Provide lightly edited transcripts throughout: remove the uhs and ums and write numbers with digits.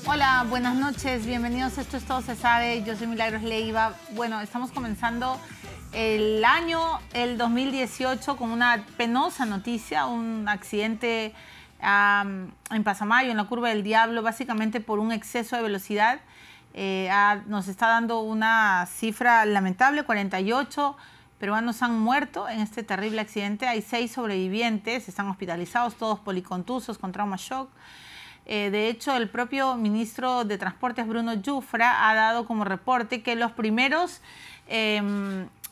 Hola, buenas noches, bienvenidos. Esto es Todo se sabe. Yo soy Milagros Leiva. Bueno, estamos comenzando el año, el 2018, con una penosa noticia, un accidente en Pasamayo, en la Curva del Diablo, básicamente por un exceso de velocidad. Nos está dando una cifra lamentable: 48 peruanos han muerto en este terrible accidente. Hay 6 sobrevivientes, están hospitalizados, todos policontusos con trauma shock. De hecho, el propio ministro de Transportes, Bruno Yufra, ha dado como reporte que los primeros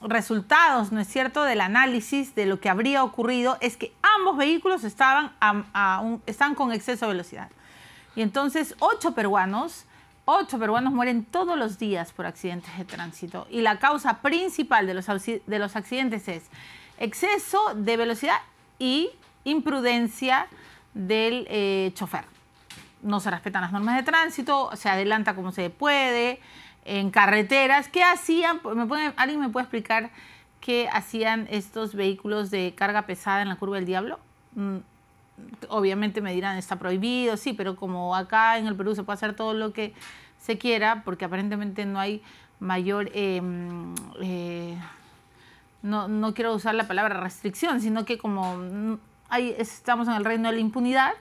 resultados, ¿no es cierto?, del análisis de lo que habría ocurrido es que ambos vehículos están con exceso de velocidad. Y entonces 8 peruanos mueren todos los días por accidentes de tránsito. Y la causa principal de los accidentes es exceso de velocidad y imprudencia del chofer. No se respetan las normas de tránsito, se adelanta como se puede, en carreteras. ¿Qué hacían? ¿Alguien me puede explicar qué hacían estos vehículos de carga pesada en la Curva del Diablo? Obviamente me dirán, está prohibido, sí, pero como acá en el Perú se puede hacer todo lo que se quiera, porque aparentemente no hay mayor, no quiero usar la palabra restricción, sino que como estamos en el reino de la impunidad.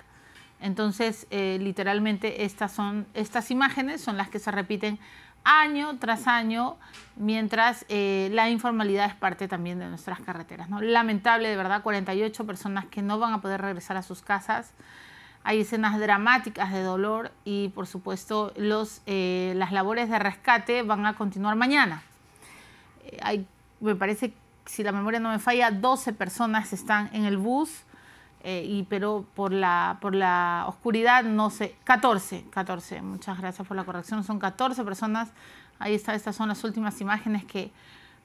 Entonces, literalmente, estas imágenes son las que se repiten año tras año, mientras la informalidad es parte también de nuestras carreteras, ¿no? Lamentable, de verdad, 48 personas que no van a poder regresar a sus casas. Hay escenas dramáticas de dolor y, por supuesto, las labores de rescate van a continuar mañana. Me parece, si la memoria no me falla, 12 personas están en el bus. Pero por la oscuridad, no sé, 14, muchas gracias por la corrección, son 14 personas. Ahí está, estas son las últimas imágenes que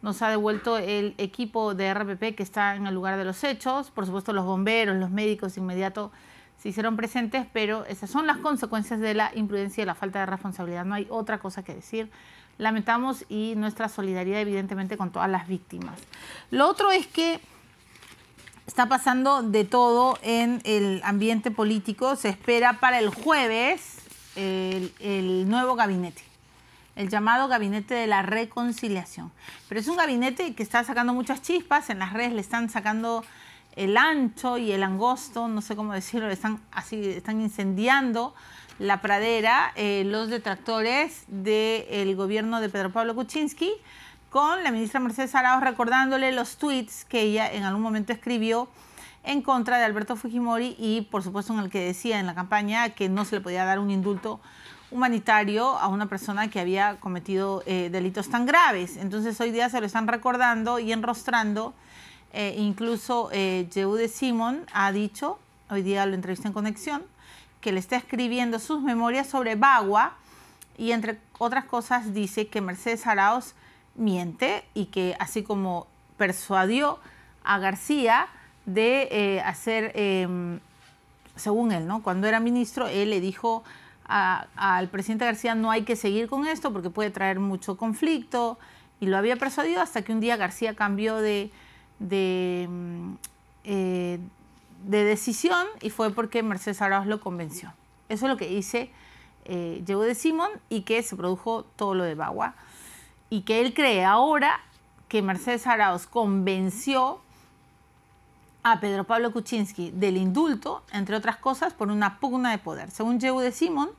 nos ha devuelto el equipo de RPP que está en el lugar de los hechos. Por supuesto, los bomberos, los médicos de inmediato se hicieron presentes, pero esas son las consecuencias de la imprudencia y la falta de responsabilidad. No hay otra cosa que decir. Lamentamos y nuestra solidaridad, evidentemente, con todas las víctimas. Lo otro es que está pasando de todo en el ambiente político. Se espera para el jueves el nuevo gabinete, el llamado Gabinete de la Reconciliación. Pero es un gabinete que está sacando muchas chispas. En las redes le están sacando el ancho y el angosto, no sé cómo decirlo, están incendiando la pradera los detractores del gobierno de Pedro Pablo Kuczynski, con la ministra Mercedes Arauz recordándole los tweets que ella en algún momento escribió en contra de Alberto Fujimori y, por supuesto, en el que decía en la campaña que no se le podía dar un indulto humanitario a una persona que había cometido delitos tan graves. Entonces, hoy día se lo están recordando y enrostrando. Incluso Yehude Simón ha dicho, hoy día lo entrevisté en Conexión, que le está escribiendo sus memorias sobre Bagua y, entre otras cosas, dice que Mercedes Arauz miente y que, así como persuadió a García de hacer, según él, ¿no?, cuando era ministro, él le dijo al presidente García: no hay que seguir con esto porque puede traer mucho conflicto, y lo había persuadido hasta que un día García cambió de decisión y fue porque Mercedes Arauz lo convenció. Eso es lo que dice Yehude Simón, y que se produjo todo lo de Bagua. Y que él cree ahora que Mercedes Arauz convenció a Pedro Pablo Kuczynski del indulto, entre otras cosas, por una pugna de poder. Según Yehude Simón,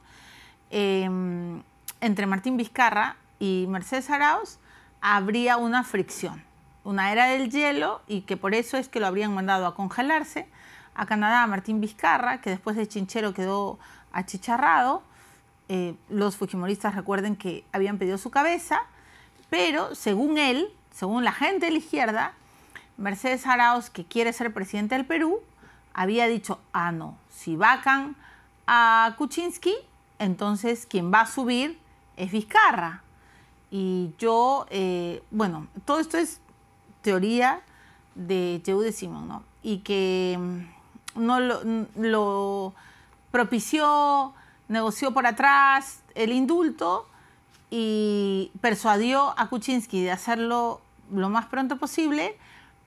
entre Martín Vizcarra y Mercedes Arauz habría una fricción, una era del hielo, y que por eso es que lo habrían mandado a congelarse a Canadá a Martín Vizcarra, que después de Chinchero quedó achicharrado. Los fujimoristas, recuerden que habían pedido su cabeza. Pero según él, según la gente de la izquierda, Mercedes Arauz, que quiere ser presidente del Perú, había dicho: ah, no, si vacan a Kuczynski, entonces quien va a subir es Vizcarra. Y yo, bueno, todo esto es teoría de Yehude Simón, ¿no? Y que no lo propició, negoció por atrás el indulto, y persuadió a Kuczynski de hacerlo lo más pronto posible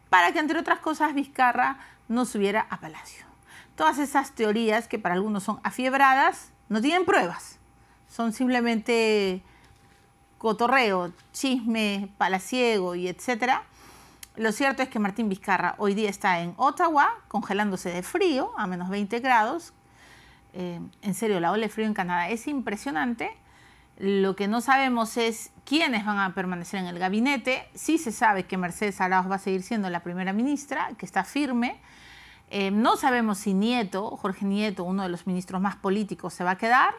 para que, entre otras cosas, Vizcarra no subiera a Palacio. Todas esas teorías que para algunos son afiebradas no tienen pruebas, son simplemente cotorreo, chisme, palaciego y etcétera. Lo cierto es que Martín Vizcarra hoy día está en Ottawa, congelándose de frío a menos 20 grados. En serio, la ola de frío en Canadá es impresionante. Lo que no sabemos es quiénes van a permanecer en el gabinete. Sí se sabe que Mercedes Arauz va a seguir siendo la primera ministra, que está firme. No sabemos si Nieto, Jorge Nieto, uno de los ministros más políticos, se va a quedar.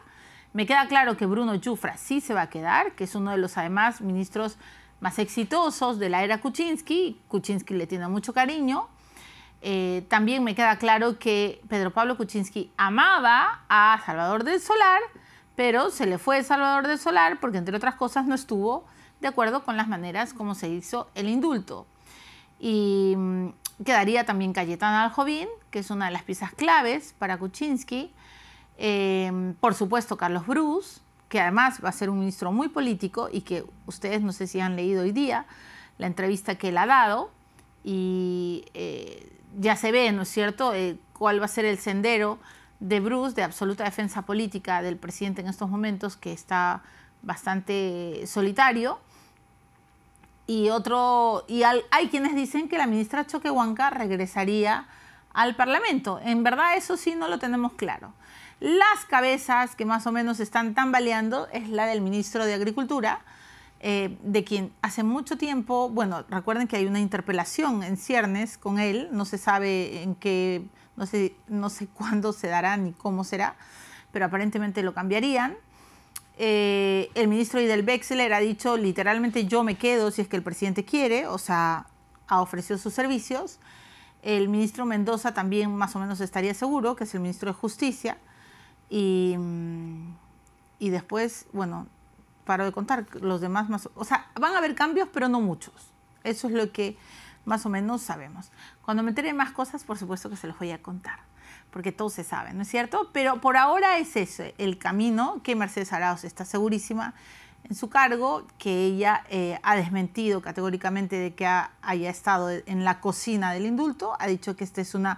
Me queda claro que Bruno Yufra sí se va a quedar, que es uno de los, además, ministros más exitosos de la era Kuczynski. Kuczynski le tiene mucho cariño. También me queda claro que Pedro Pablo Kuczynski amaba a Salvador del Solar, pero se le fue Salvador del Solar porque, entre otras cosas, no estuvo de acuerdo con las maneras como se hizo el indulto. Y quedaría también Cayetana Aljovín, que es una de las piezas claves para Kuczynski. Por supuesto, Carlos Brus, que además va a ser un ministro muy político y que ustedes no sé si han leído hoy día la entrevista que él ha dado. Y ya se ve, ¿no es cierto?, cuál va a ser el sendero de Brus, de absoluta defensa política del presidente en estos momentos, que está bastante solitario. Y hay quienes dicen que la ministra Choquehuanca regresaría al Parlamento. En verdad, eso sí no lo tenemos claro. Las cabezas que más o menos están tambaleando es la del ministro de Agricultura, de quien hace mucho tiempo, bueno, recuerden que hay una interpelación en ciernes con él, no se sabe en qué, no sé cuándo se dará ni cómo será, pero aparentemente lo cambiarían. El ministro Idel Wexler ha dicho literalmente: yo me quedo si es que el presidente quiere, o sea, ha ofrecido sus servicios. El ministro Mendoza también más o menos estaría seguro, que es el ministro de Justicia. Y después, bueno, paro de contar, los demás más, o sea, van a haber cambios, pero no muchos. Eso es lo que más o menos sabemos. Cuando me entere más cosas, por supuesto que se los voy a contar, porque todo se sabe, ¿no es cierto? Pero por ahora es ese el camino, que Mercedes Arauz está segurísima en su cargo, que ella ha desmentido categóricamente de que haya estado en la cocina del indulto, ha dicho que esta es una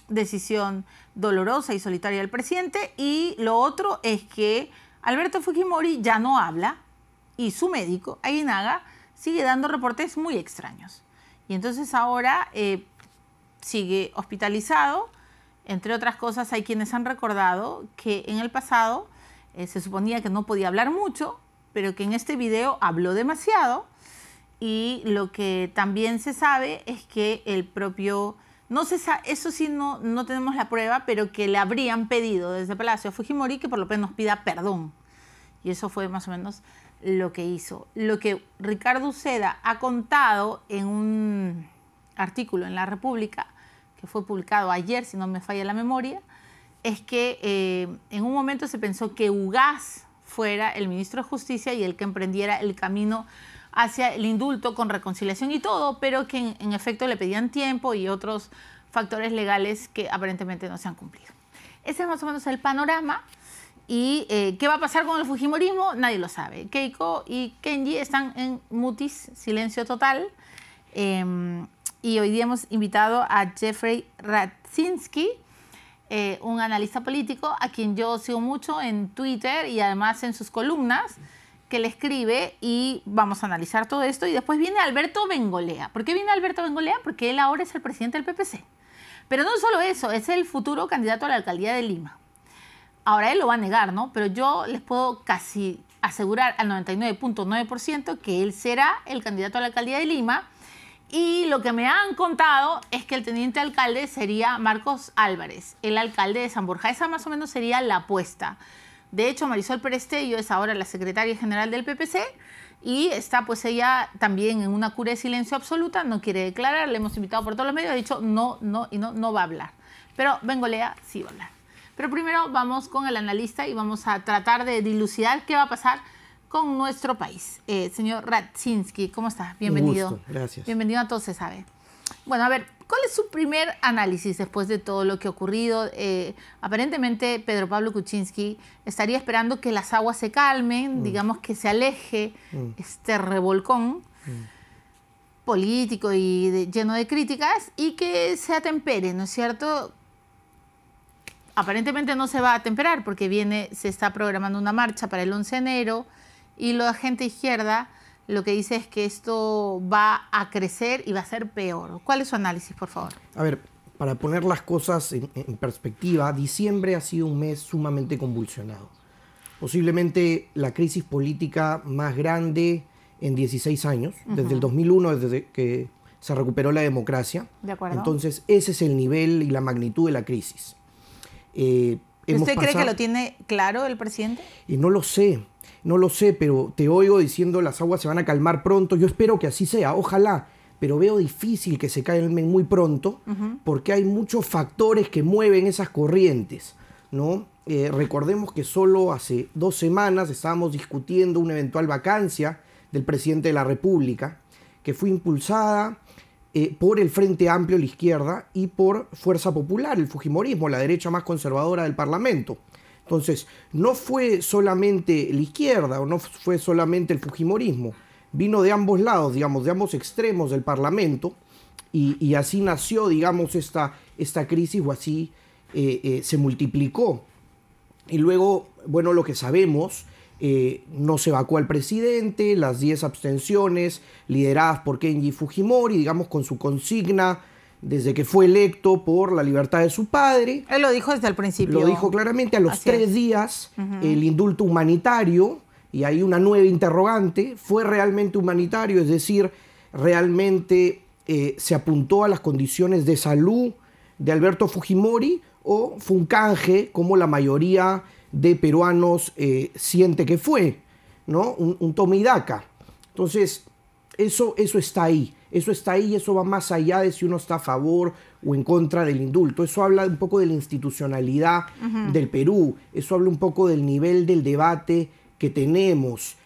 decisión dolorosa y solitaria del presidente. Y lo otro es que Alberto Fujimori ya no habla y su médico, Aguinaga, sigue dando reportes muy extraños. Y entonces ahora sigue hospitalizado. Entre otras cosas, hay quienes han recordado que en el pasado se suponía que no podía hablar mucho, pero que en este video habló demasiado. Y lo que también se sabe es que el propio... No se sabe, eso sí no tenemos la prueba, pero que le habrían pedido desde Palacio a Fujimori que por lo menos pida perdón. Y eso fue más o menos lo que hizo. Lo que Ricardo Uceda ha contado en un artículo en La República, que fue publicado ayer, si no me falla la memoria, es que en un momento se pensó que Ugaz fuera el ministro de Justicia y el que emprendiera el camino hacia el indulto con reconciliación y todo, pero que en efecto le pedían tiempo y otros factores legales que aparentemente no se han cumplido. Ese es más o menos el panorama. ¿Y qué va a pasar con el fujimorismo? Nadie lo sabe. Keiko y Kenji están en mutis, silencio total. Y hoy día hemos invitado a Jeffrey Radzinski, un analista político a quien yo sigo mucho en Twitter y además en sus columnas, que le escribe, y vamos a analizar todo esto. Y después viene Alberto Bengolea. ¿Por qué viene Alberto Bengolea? Porque él ahora es el presidente del PPC. Pero no solo eso, es el futuro candidato a la alcaldía de Lima. Ahora él lo va a negar, ¿no? Pero yo les puedo casi asegurar al 99.9% que él será el candidato a la alcaldía de Lima. Y lo que me han contado es que el teniente alcalde sería Marcos Álvarez, el alcalde de San Borja. Esa más o menos sería la apuesta. De hecho, Marisol Perestello es ahora la secretaria general del PPC y está pues ella también en una cura de silencio absoluta, no quiere declarar, le hemos invitado por todos los medios, ha dicho no va a hablar. Pero Bengolea sí va a hablar. Pero primero vamos con el analista y vamos a tratar de dilucidar qué va a pasar con nuestro país. Señor Radzinski, ¿cómo está? Bienvenido. Un gusto, gracias. Bienvenido a Todo Se Sabe. Bueno, a ver, ¿Cuál es su primer análisis después de todo lo que ha ocurrido? Aparentemente Pedro Pablo Kuczynski estaría esperando que las aguas se calmen, digamos que se aleje este revolcón político y lleno de críticas y que se atempere, ¿no es cierto? Aparentemente no se va a atemperar porque se está programando una marcha para el 11 de enero y la gente izquierda lo que dice es que esto va a crecer y va a ser peor. ¿Cuál es su análisis, por favor? A ver, para poner las cosas en perspectiva, diciembre ha sido un mes sumamente convulsionado. Posiblemente la crisis política más grande en 16 años, desde el 2001, desde que se recuperó la democracia. De acuerdo. Entonces, ese es el nivel y la magnitud de la crisis. ¿Usted cree que lo tiene claro el presidente? Y no lo sé, pero te oigo diciendo las aguas se van a calmar pronto. Yo espero que así sea, ojalá, pero veo difícil que se calmen muy pronto porque hay muchos factores que mueven esas corrientes, ¿no? Recordemos que solo hace 2 semanas estábamos discutiendo una eventual vacancia del presidente de la República que fue impulsada por el Frente Amplio, la izquierda, y por Fuerza Popular, el fujimorismo, la derecha más conservadora del Parlamento. Entonces, no fue solamente la izquierda o no fue solamente el fujimorismo, vino de ambos lados, digamos, de ambos extremos del Parlamento, y así nació, digamos, esta crisis, o así se multiplicó. Y luego, bueno, lo que sabemos, no se vacó al presidente, las 10 abstenciones lideradas por Kenji Fujimori, digamos, con su consigna desde que fue electo por la libertad de su padre. Él lo dijo desde el principio. Lo dijo claramente. A los 3 días, el indulto humanitario, y hay una nueva interrogante, ¿fue realmente humanitario? Es decir, ¿realmente se apuntó a las condiciones de salud de Alberto Fujimori o fue un canje como la mayoría de peruanos siente que fue, ¿no? Un toma y daca? Entonces, eso está ahí. Eso está ahí y eso va más allá de si uno está a favor o en contra del indulto. Eso habla un poco de la institucionalidad del Perú. Eso habla un poco del nivel del debate que tenemos.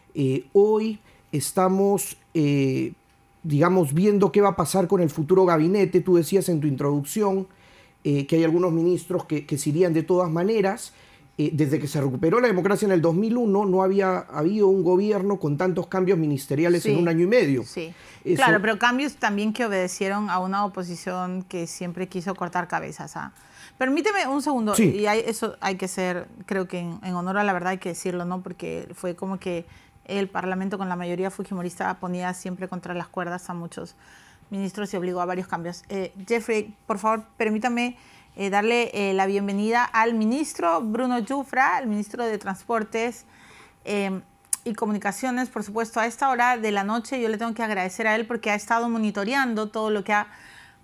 Hoy estamos, digamos, viendo qué va a pasar con el futuro gabinete. Tú decías en tu introducción que hay algunos ministros que se irían de todas maneras. Desde que se recuperó la democracia en el 2001, no había habido un gobierno con tantos cambios ministeriales en 1 año y medio. Sí, claro, pero cambios también que obedecieron a una oposición que siempre quiso cortar cabezas. Permíteme un segundo, y eso hay que ser, creo que en honor a la verdad hay que decirlo, ¿no? Porque fue como que el Parlamento con la mayoría fujimorista ponía siempre contra las cuerdas a muchos ministros y obligó a varios cambios. Jeffrey, por favor, permítame darle la bienvenida al ministro Bruno Yufra, el ministro de Transportes y Comunicaciones, por supuesto, a esta hora de la noche. Yo le tengo que agradecer a él porque ha estado monitoreando todo lo que ha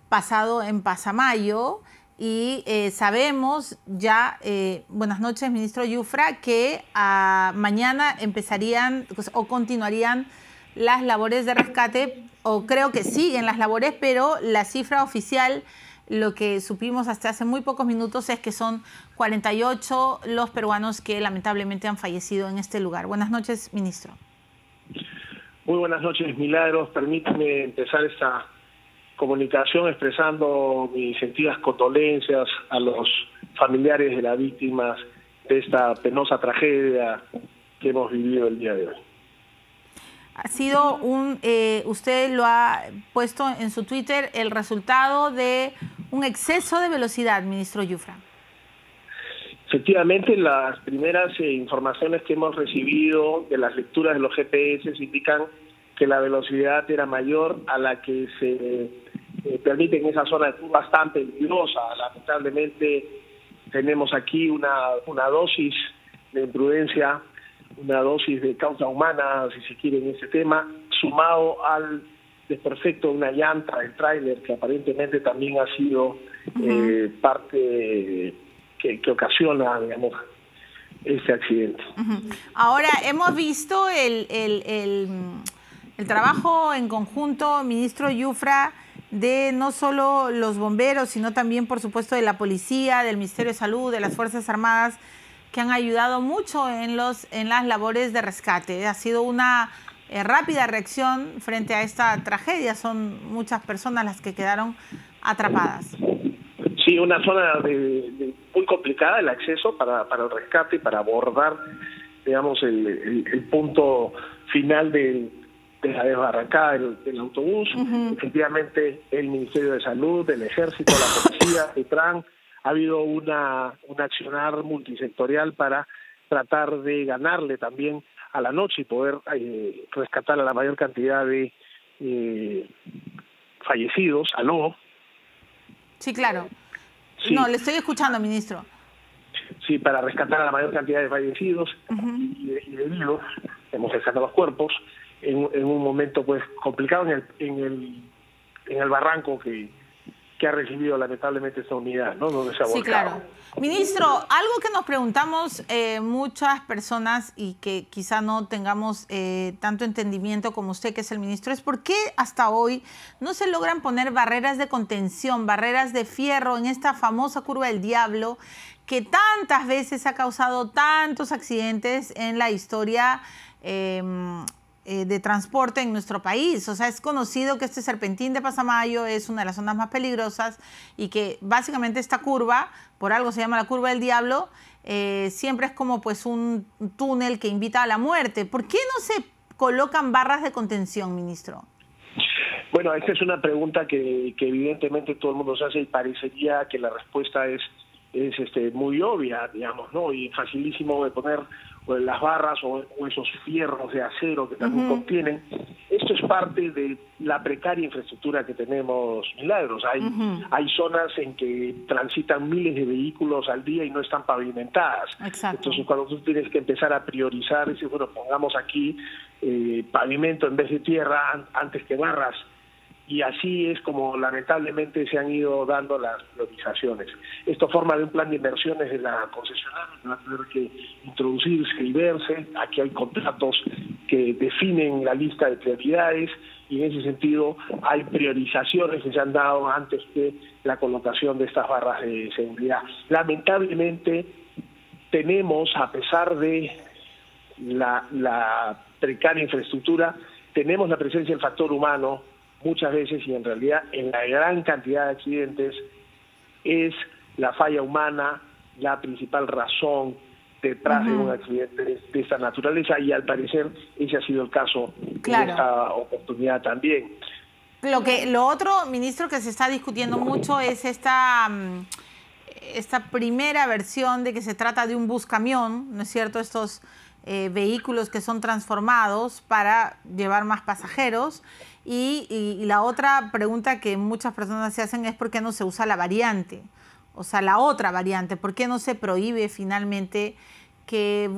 pasado en Pasamayo y sabemos ya, buenas noches, ministro Yufra, que mañana empezarían o continuarían las labores de rescate, o creo que siguen las labores, pero la cifra oficial, lo que supimos hasta hace muy pocos minutos, es que son 48 los peruanos que lamentablemente han fallecido en este lugar. Buenas noches, ministro. Muy buenas noches, Milagros. Permítame empezar esta comunicación expresando mis sentidas condolencias a los familiares de las víctimas de esta penosa tragedia que hemos vivido el día de hoy. Ha sido usted lo ha puesto en su Twitter, el resultado de un exceso de velocidad, ministro Yufra. Efectivamente, las primeras informaciones que hemos recibido de las lecturas de los GPS indican que la velocidad era mayor a la que se permite en esa zona de curva bastante peligrosa. Lamentablemente tenemos aquí una dosis de imprudencia, una dosis de causa humana, si se quiere, en este tema, sumado al desperfecto de una llanta del tráiler, que aparentemente también ha sido parte que ocasiona, digamos, este accidente. Ahora, hemos visto el trabajo en conjunto, ministro Yufra, de no solo los bomberos, sino también, por supuesto, de la policía, del Ministerio de Salud, de las Fuerzas Armadas, que han ayudado mucho en las labores de rescate. Ha sido una rápida reacción frente a esta tragedia. Son muchas personas las que quedaron atrapadas. Sí, una zona muy complicada el acceso para el rescate, para abordar, digamos, el punto final de la desbarrancada del autobús. Efectivamente, el Ministerio de Salud, el Ejército, la Policía, ETRAN, ha habido un accionar multisectorial para tratar de ganarle también a la noche y poder rescatar a la mayor cantidad de fallecidos. ¿Aló? Sí, claro. Sí. No, le estoy escuchando, ministro. Sí, para rescatar a la mayor cantidad de fallecidos y de heridos. Hemos rescatado los cuerpos en un momento pues complicado en el barranco que ha recibido lamentablemente esta unidad, ¿no? Donde se ha volcado. Sí, claro. Ministro, algo que nos preguntamos muchas personas y que quizá no tengamos tanto entendimiento como usted, que es el ministro, es por qué hasta hoy no se logran poner barreras de contención, barreras de fierro en esta famosa curva del diablo que tantas veces ha causado tantos accidentes en la historia de transporte en nuestro país. O sea, es conocido que este Serpentín de Pasamayo es una de las zonas más peligrosas y que básicamente esta curva, por algo se llama la curva del diablo, siempre es como pues un túnel que invita a la muerte. ¿Por qué no se colocan barras de contención, ministro? Bueno, esta es una pregunta que evidentemente todo el mundo se hace y parecería que la respuesta es muy obvia, digamos, ¿no? Y facilísimo de poner las barras o esos fierros de acero que también contienen. Esto es parte de la precaria infraestructura que tenemos, Milagros. Hay zonas en que transitan miles de vehículos al día y no están pavimentadas. Exacto. Entonces, cuando tú tienes que empezar a priorizar, dices, bueno, pongamos aquí pavimento en vez de tierra antes que barras. Y así es como lamentablemente se han ido dando las priorizaciones. Esto forma de un plan de inversiones de la concesionaria que va a tener que introducirse y verse. Aquí hay contratos que definen la lista de prioridades y en ese sentido hay priorizaciones que se han dado antes que la colocación de estas barras de seguridad. Lamentablemente tenemos, a pesar de la precaria infraestructura, tenemos la presencia del factor humano muchas veces, y en realidad en la gran cantidad de accidentes es la falla humana la principal razón detrás de un accidente de esta naturaleza, y al parecer ese ha sido el caso en esta oportunidad también. Lo otro, ministro, que se está discutiendo mucho es esta primera versión de que se trata de un bus camión, ¿no es cierto? Estos vehículos que son transformados para llevar más pasajeros. Y la otra pregunta que muchas personas se hacen es por qué no se usa la variante, o sea, la otra variante, por qué no se prohíbe finalmente que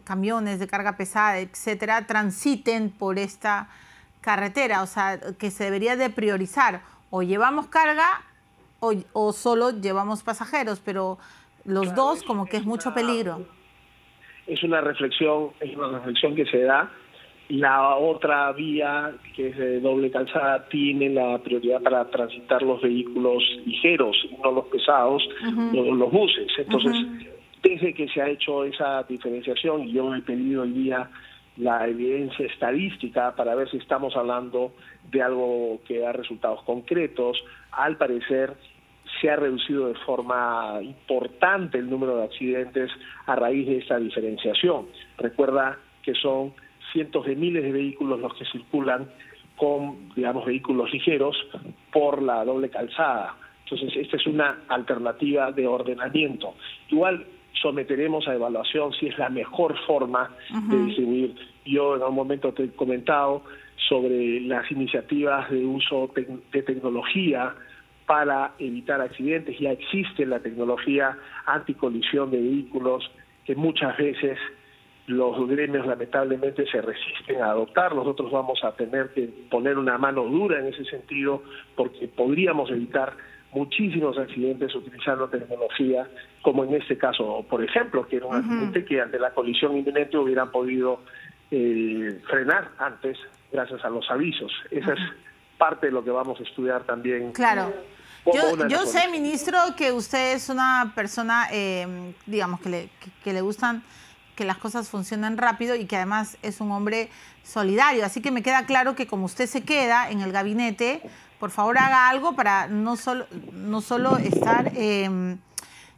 camiones de carga pesada, etcétera, transiten por esta carretera. O sea, que se debería de priorizar, o llevamos carga o solo llevamos pasajeros, pero los dos como que es mucho peligro. Es una reflexión que se da. La otra vía, que es de doble calzada, tiene la prioridad para transitar los vehículos ligeros, no los pesados, los buses. Entonces, desde que se ha hecho esa diferenciación, yo he pedido hoy día la evidencia estadística para ver si estamos hablando de algo que da resultados concretos. Al parecer, se ha reducido de forma importante el número de accidentes a raíz de esta diferenciación. Recuerda que son cientos de miles de vehículos los que circulan con, digamos, vehículos ligeros por la doble calzada. Entonces, esta es una alternativa de ordenamiento. Igual someteremos a evaluación si es la mejor forma de distribuir. Yo en algún momento te he comentado sobre las iniciativas de uso de tecnología para evitar accidentes. Ya existe la tecnología anticolisión de vehículos que muchas veces los gremios lamentablemente se resisten a adoptar. Nosotros vamos a tener que poner una mano dura en ese sentido, porque podríamos evitar muchísimos accidentes utilizando tecnología, como en este caso, por ejemplo, que era un accidente que ante la colisión inminente hubieran podido frenar antes gracias a los avisos. Esa es parte de lo que vamos a estudiar también. Claro. Yo sé, ministro, que usted es una persona, digamos, que le gustan que las cosas funcionen rápido y que además es un hombre solidario. Así que me queda claro que como usted se queda en el gabinete, por favor haga algo para no solo estar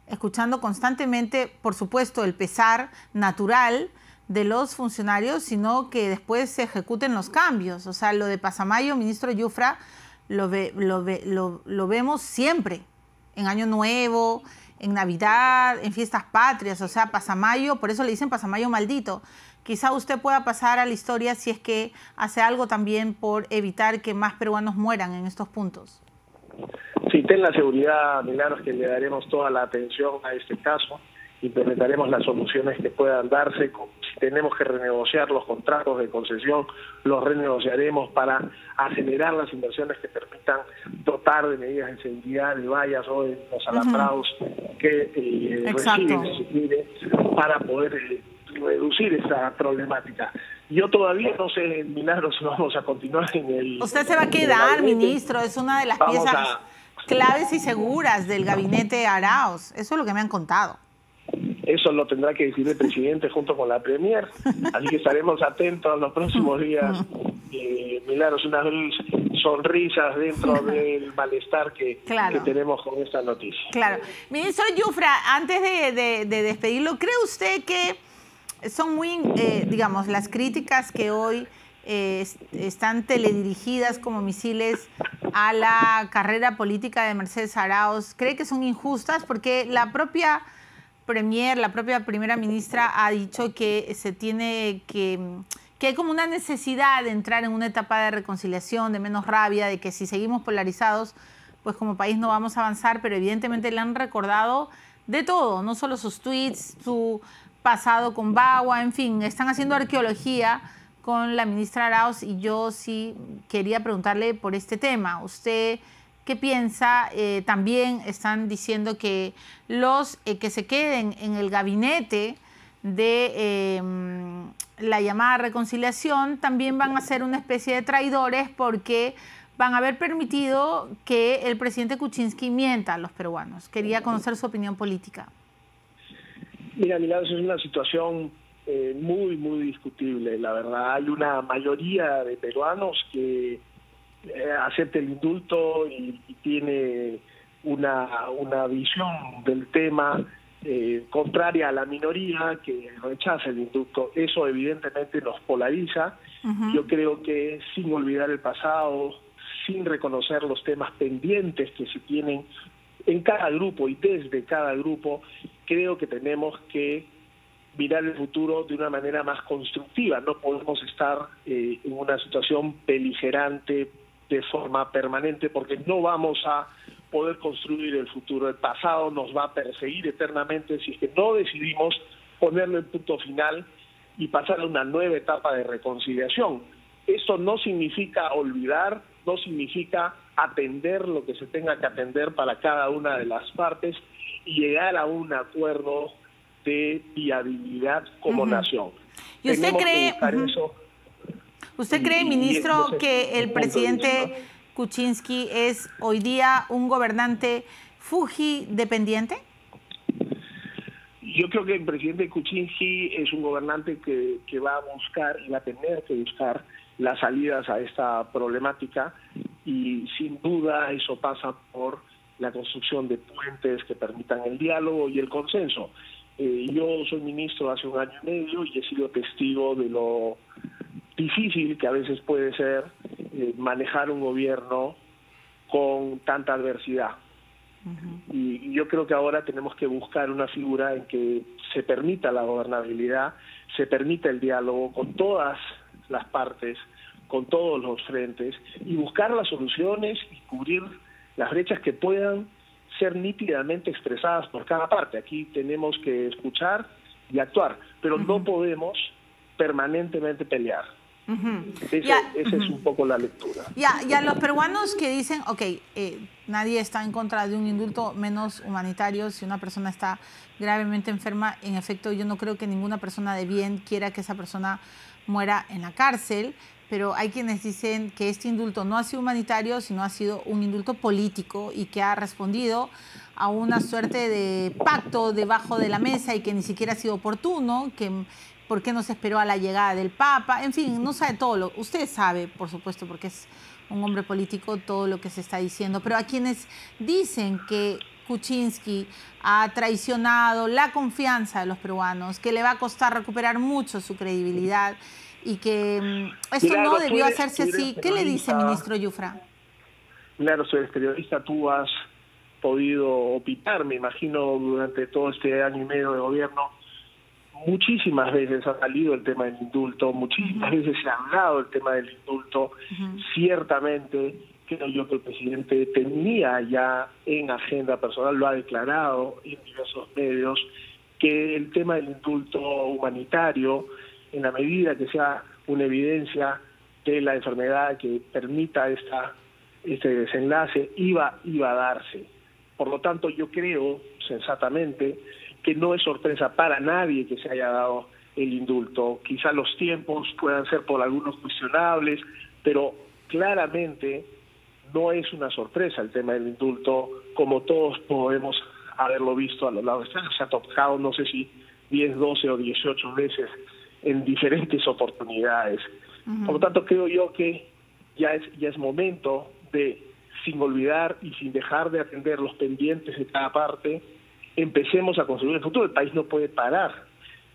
escuchando constantemente, por supuesto, el pesar natural de los funcionarios, sino que después se ejecuten los cambios. O sea, lo de Pasamayo, ministro Yufra, lo vemos siempre, en Año Nuevo, en Navidad, en fiestas patrias. O sea, Pasamayo, por eso le dicen Pasamayo maldito. Quizá usted pueda pasar a la historia si es que hace algo también por evitar que más peruanos mueran en estos puntos. Sí, ten la seguridad, Milagros, que le daremos toda la atención a este caso. Implementaremos las soluciones que puedan darse. Si tenemos que renegociar los contratos de concesión, los renegociaremos para acelerar las inversiones que permitan dotar de medidas de seguridad, de vallas o de los alambrados que reciben, para poder reducir esa problemática. Yo todavía no sé, Milagros, si vamos a continuar en el... Usted se va a quedar, ministro, es una de las piezas claves y seguras del gabinete Arauz. Eso es lo que me han contado. Eso lo tendrá que decir el presidente junto con la Premier, así que estaremos atentos en los próximos días. Milagros, unas sonrisas dentro del malestar que tenemos con esta noticia. Claro. Ministro Yufra, antes de despedirlo, ¿cree usted que son muy, digamos, las críticas que hoy están teledirigidas como misiles a la carrera política de Mercedes Arauz, cree que son injustas? Porque la propia Premier, la propia primera ministra ha dicho que se tiene que hay como una necesidad de entrar en una etapa de reconciliación, de menos rabia, de que si seguimos polarizados, pues como país no vamos a avanzar, pero evidentemente le han recordado de todo, no solo sus tweets, su pasado con Bagua, en fin, están haciendo arqueología con la ministra Arauz y yo sí quería preguntarle por este tema. ¿Usted qué piensa? También están diciendo que los que se queden en el gabinete de la llamada reconciliación también van a ser una especie de traidores porque van a haber permitido que el presidente Kuczynski mienta a los peruanos. Quería conocer su opinión política. Mira, Milagros, es una situación muy, muy discutible, la verdad. Hay una mayoría de peruanos que acepta el indulto y tiene una visión del tema contraria a la minoría que rechaza el indulto. Eso evidentemente nos polariza. Yo creo que sin olvidar el pasado, sin reconocer los temas pendientes que se tienen en cada grupo y desde cada grupo, creo que tenemos que mirar el futuro de una manera más constructiva. No podemos estar en una situación beligerante de forma permanente porque no vamos a poder construir el futuro. El pasado nos va a perseguir eternamente si es que no decidimos ponerle el punto final y pasar a una nueva etapa de reconciliación. Esto no significa olvidar, no significa atender lo que se tenga que atender para cada una de las partes y llegar a un acuerdo de viabilidad como nación. ¿Y usted cree, ministro, que el presidente Kuczynski es hoy día un gobernante Fuji dependiente? Yo creo que el presidente Kuczynski es un gobernante que va a buscar y va a tener que buscar las salidas a esta problemática y sin duda eso pasa por la construcción de puentes que permitan el diálogo y el consenso. Yo soy ministro hace 1 año y medio y he sido testigo de lo difícil que a veces puede ser manejar un gobierno con tanta adversidad. Y yo creo que ahora tenemos que buscar una figura en que se permita la gobernabilidad, se permita el diálogo con todas las partes, con todos los frentes, y buscar las soluciones y cubrir las brechas que puedan ser nítidamente expresadas por cada parte. Aquí tenemos que escuchar y actuar, pero no podemos permanentemente pelear. Esa es un poco la lectura. Y a los peruanos que dicen, nadie está en contra de un indulto menos humanitario si una persona está gravemente enferma, en efecto yo no creo que ninguna persona de bien quiera que esa persona muera en la cárcel, pero hay quienes dicen que este indulto no ha sido humanitario, sino ha sido un indulto político y que ha respondido a una suerte de pacto debajo de la mesa y que ni siquiera ha sido oportuno, ¿por qué no se esperó a la llegada del Papa? En fin, no sabe todo usted sabe, por supuesto, porque es un hombre político, todo lo que se está diciendo. Pero a quienes dicen que Kuczynski ha traicionado la confianza de los peruanos, que le va a costar recuperar mucho su credibilidad y que esto no debió hacerse así, ¿qué le dice, ministro Yufra? Claro, soy periodista, tú has podido opinar, me imagino, durante todo este año y medio de gobierno. Muchísimas veces ha salido el tema del indulto, muchísimas veces se ha hablado del tema del indulto. Ciertamente, creo yo que el presidente tenía ya en agenda personal, lo ha declarado en diversos medios, que el tema del indulto humanitario, en la medida que sea una evidencia de la enfermedad que permita este desenlace, iba a darse. Por lo tanto, yo creo, sensatamente, que no es sorpresa para nadie que se haya dado el indulto. Quizá los tiempos puedan ser por algunos cuestionables, pero claramente no es una sorpresa el tema del indulto, como todos podemos haberlo visto a lo largo de este año. Se ha tocado, no sé si 10, 12 o 18 veces en diferentes oportunidades. Por lo tanto, creo yo que ya es momento de, sin olvidar y sin dejar de atender los pendientes de cada parte, empecemos a construir el futuro. El país no puede parar,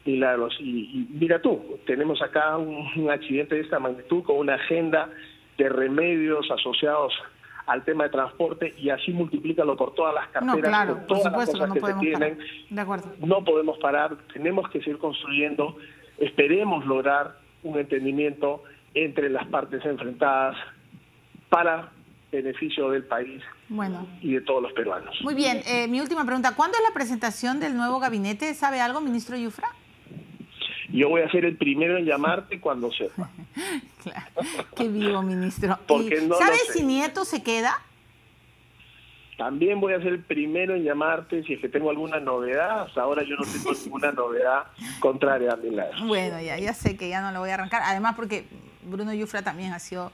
Milagros. Y mira tú, tenemos acá un accidente de esta magnitud con una agenda de remedios asociados al tema de transporte, y así multiplícalo por todas las carteras, no, claro, por todas las cosas que se tienen. De acuerdo. No podemos parar, tenemos que seguir construyendo. Esperemos lograr un entendimiento entre las partes enfrentadas para beneficio del país y de todos los peruanos. Muy bien, mi última pregunta, ¿cuándo es la presentación del nuevo gabinete? ¿Sabe algo, ministro Yufra? Yo voy a ser el primero en llamarte cuando sepa. Claro, qué vivo, ministro. No ¿sabe si Nieto se queda? También voy a ser el primero en llamarte si es que tengo alguna novedad. Hasta ahora yo no tengo ninguna novedad contraria a Milagros. Bueno, ya sé que ya no lo voy a arrancar. Además porque Bruno Yufra también ha sido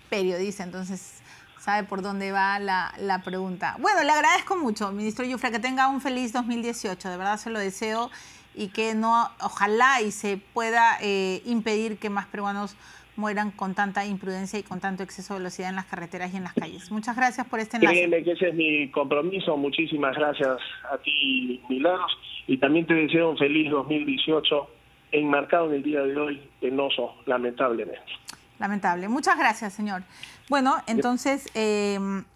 periodista, entonces sabe por dónde va la pregunta. Bueno, le agradezco mucho, ministro Yufra, que tenga un feliz 2018. De verdad se lo deseo, y que no, ojalá y se pueda impedir que más peruanos mueran con tanta imprudencia y con tanto exceso de velocidad en las carreteras y en las calles. Muchas gracias por este enlace. Créeme que ese es mi compromiso. Muchísimas gracias a ti, Milagros, y también te deseo un feliz 2018, enmarcado en el día de hoy, penoso, lamentablemente. Lamentable. Muchas gracias, señor. Bueno, entonces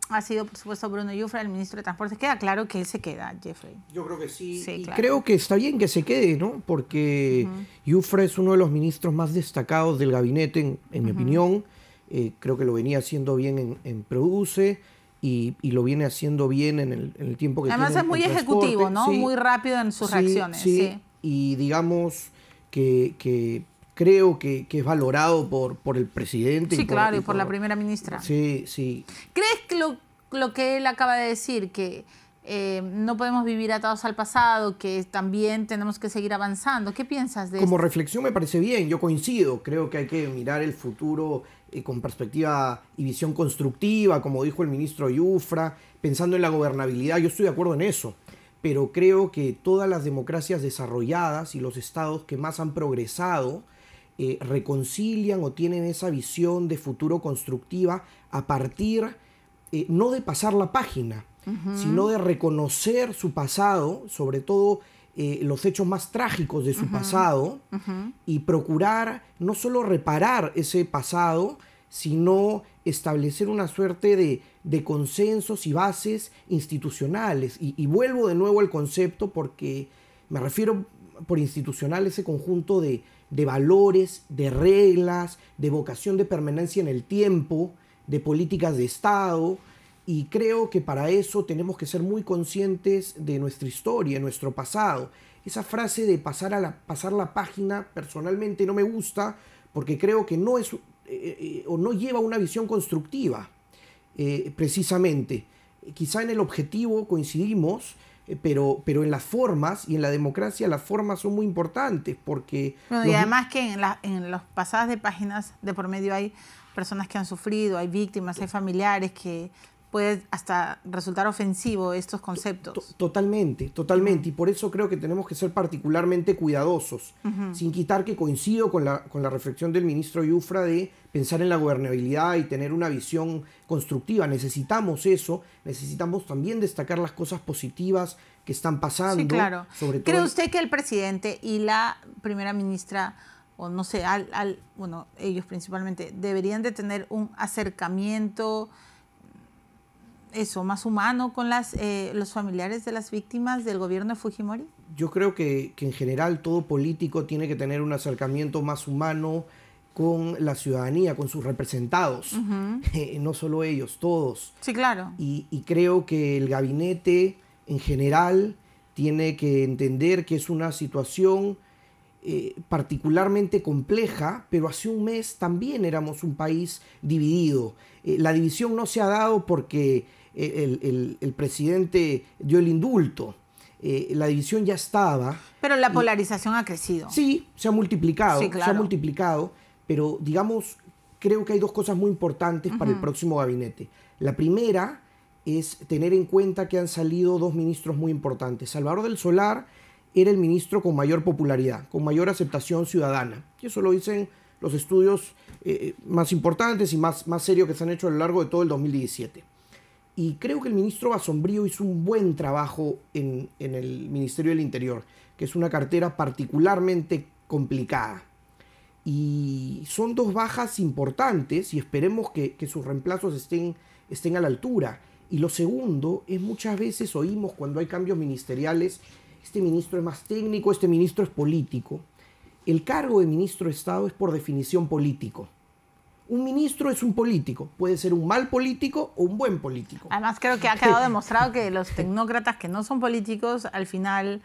ha sido, por supuesto, Bruno Yufra, el ministro de Transportes. Queda claro que él se queda, Jeffrey. Yo creo que sí. Sí, y claro. creo que está bien que se quede, ¿no? Porque Yufra es uno de los ministros más destacados del gabinete, en mi opinión. Creo que lo venía haciendo bien en Produce y lo viene haciendo bien en el tiempo que Además tiene es muy en ejecutivo, transporte. ¿no? Sí, Muy rápido en sus reacciones. Sí, y digamos que creo que es valorado por el presidente. Sí, claro, y por la primera ministra. Sí, sí. ¿Crees que lo que él acaba de decir, que no podemos vivir atados al pasado, que también tenemos que seguir avanzando? ¿Qué piensas de eso? Como reflexión me parece bien, yo coincido. Creo que hay que mirar el futuro con perspectiva y visión constructiva, como dijo el ministro Yufra, pensando en la gobernabilidad. Yo estoy de acuerdo en eso. Pero creo que todas las democracias desarrolladas y los estados que más han progresado reconcilian o tienen esa visión de futuro constructiva a partir no de pasar la página, sino de reconocer su pasado, sobre todo los hechos más trágicos de su pasado, y procurar no solo reparar ese pasado, sino establecer una suerte de consensos y bases institucionales. Y vuelvo de nuevo al concepto, porque me refiero por institucional ese conjunto de valores, de reglas, de vocación de permanencia en el tiempo, de políticas de Estado, y creo que para eso tenemos que ser muy conscientes de nuestra historia, nuestro pasado. Esa frase de pasar la página personalmente no me gusta, porque creo que no es o no lleva una visión constructiva, precisamente. Quizá en el objetivo coincidimos, pero en las formas, y en la democracia las formas son muy importantes, porque... Bueno, y además que en las pasadas de páginas de por medio hay personas que han sufrido, hay víctimas, hay familiares que puede hasta resultar ofensivo estos conceptos. Totalmente, totalmente. Y por eso creo que tenemos que ser particularmente cuidadosos, sin quitar que coincido con la reflexión del ministro Yufra de pensar en la gobernabilidad y tener una visión constructiva. Necesitamos eso, necesitamos también destacar las cosas positivas que están pasando. Sí, claro. Sobre todo ¿Cree usted que el presidente y la primera ministra, o no sé, bueno, ellos principalmente, deberían de tener un acercamiento más humano con los familiares de las víctimas del gobierno de Fujimori? Yo creo que en general todo político tiene que tener un acercamiento más humano con la ciudadanía, con sus representados, no solo ellos, todos. Sí, claro. Y creo que el gabinete en general tiene que entender que es una situación particularmente compleja, pero hace un mes también éramos un país dividido. La división no se ha dado porque el presidente dio el indulto. La división ya estaba. Pero la polarización ha crecido. Sí, se ha multiplicado, Sí, claro. se ha multiplicado, pero digamos, creo que hay dos cosas muy importantes para el próximo gabinete. La primera es tener en cuenta que han salido dos ministros muy importantes. Salvador del Solar era el ministro con mayor popularidad, con mayor aceptación ciudadana. Y eso lo dicen los estudios más importantes y más serios que se han hecho a lo largo de todo el 2017. Y creo que el ministro Basombrío hizo un buen trabajo en el Ministerio del Interior, que es una cartera particularmente complicada. Y son dos bajas importantes y esperemos que sus reemplazos estén a la altura. Y lo segundo es muchas veces oímos cuando hay cambios ministeriales, este ministro es más técnico, este ministro es político. El cargo de ministro de Estado es por definición político. Un ministro es un político, puede ser un mal político o un buen político. Además creo que ha quedado demostrado que los tecnócratas que no son políticos al final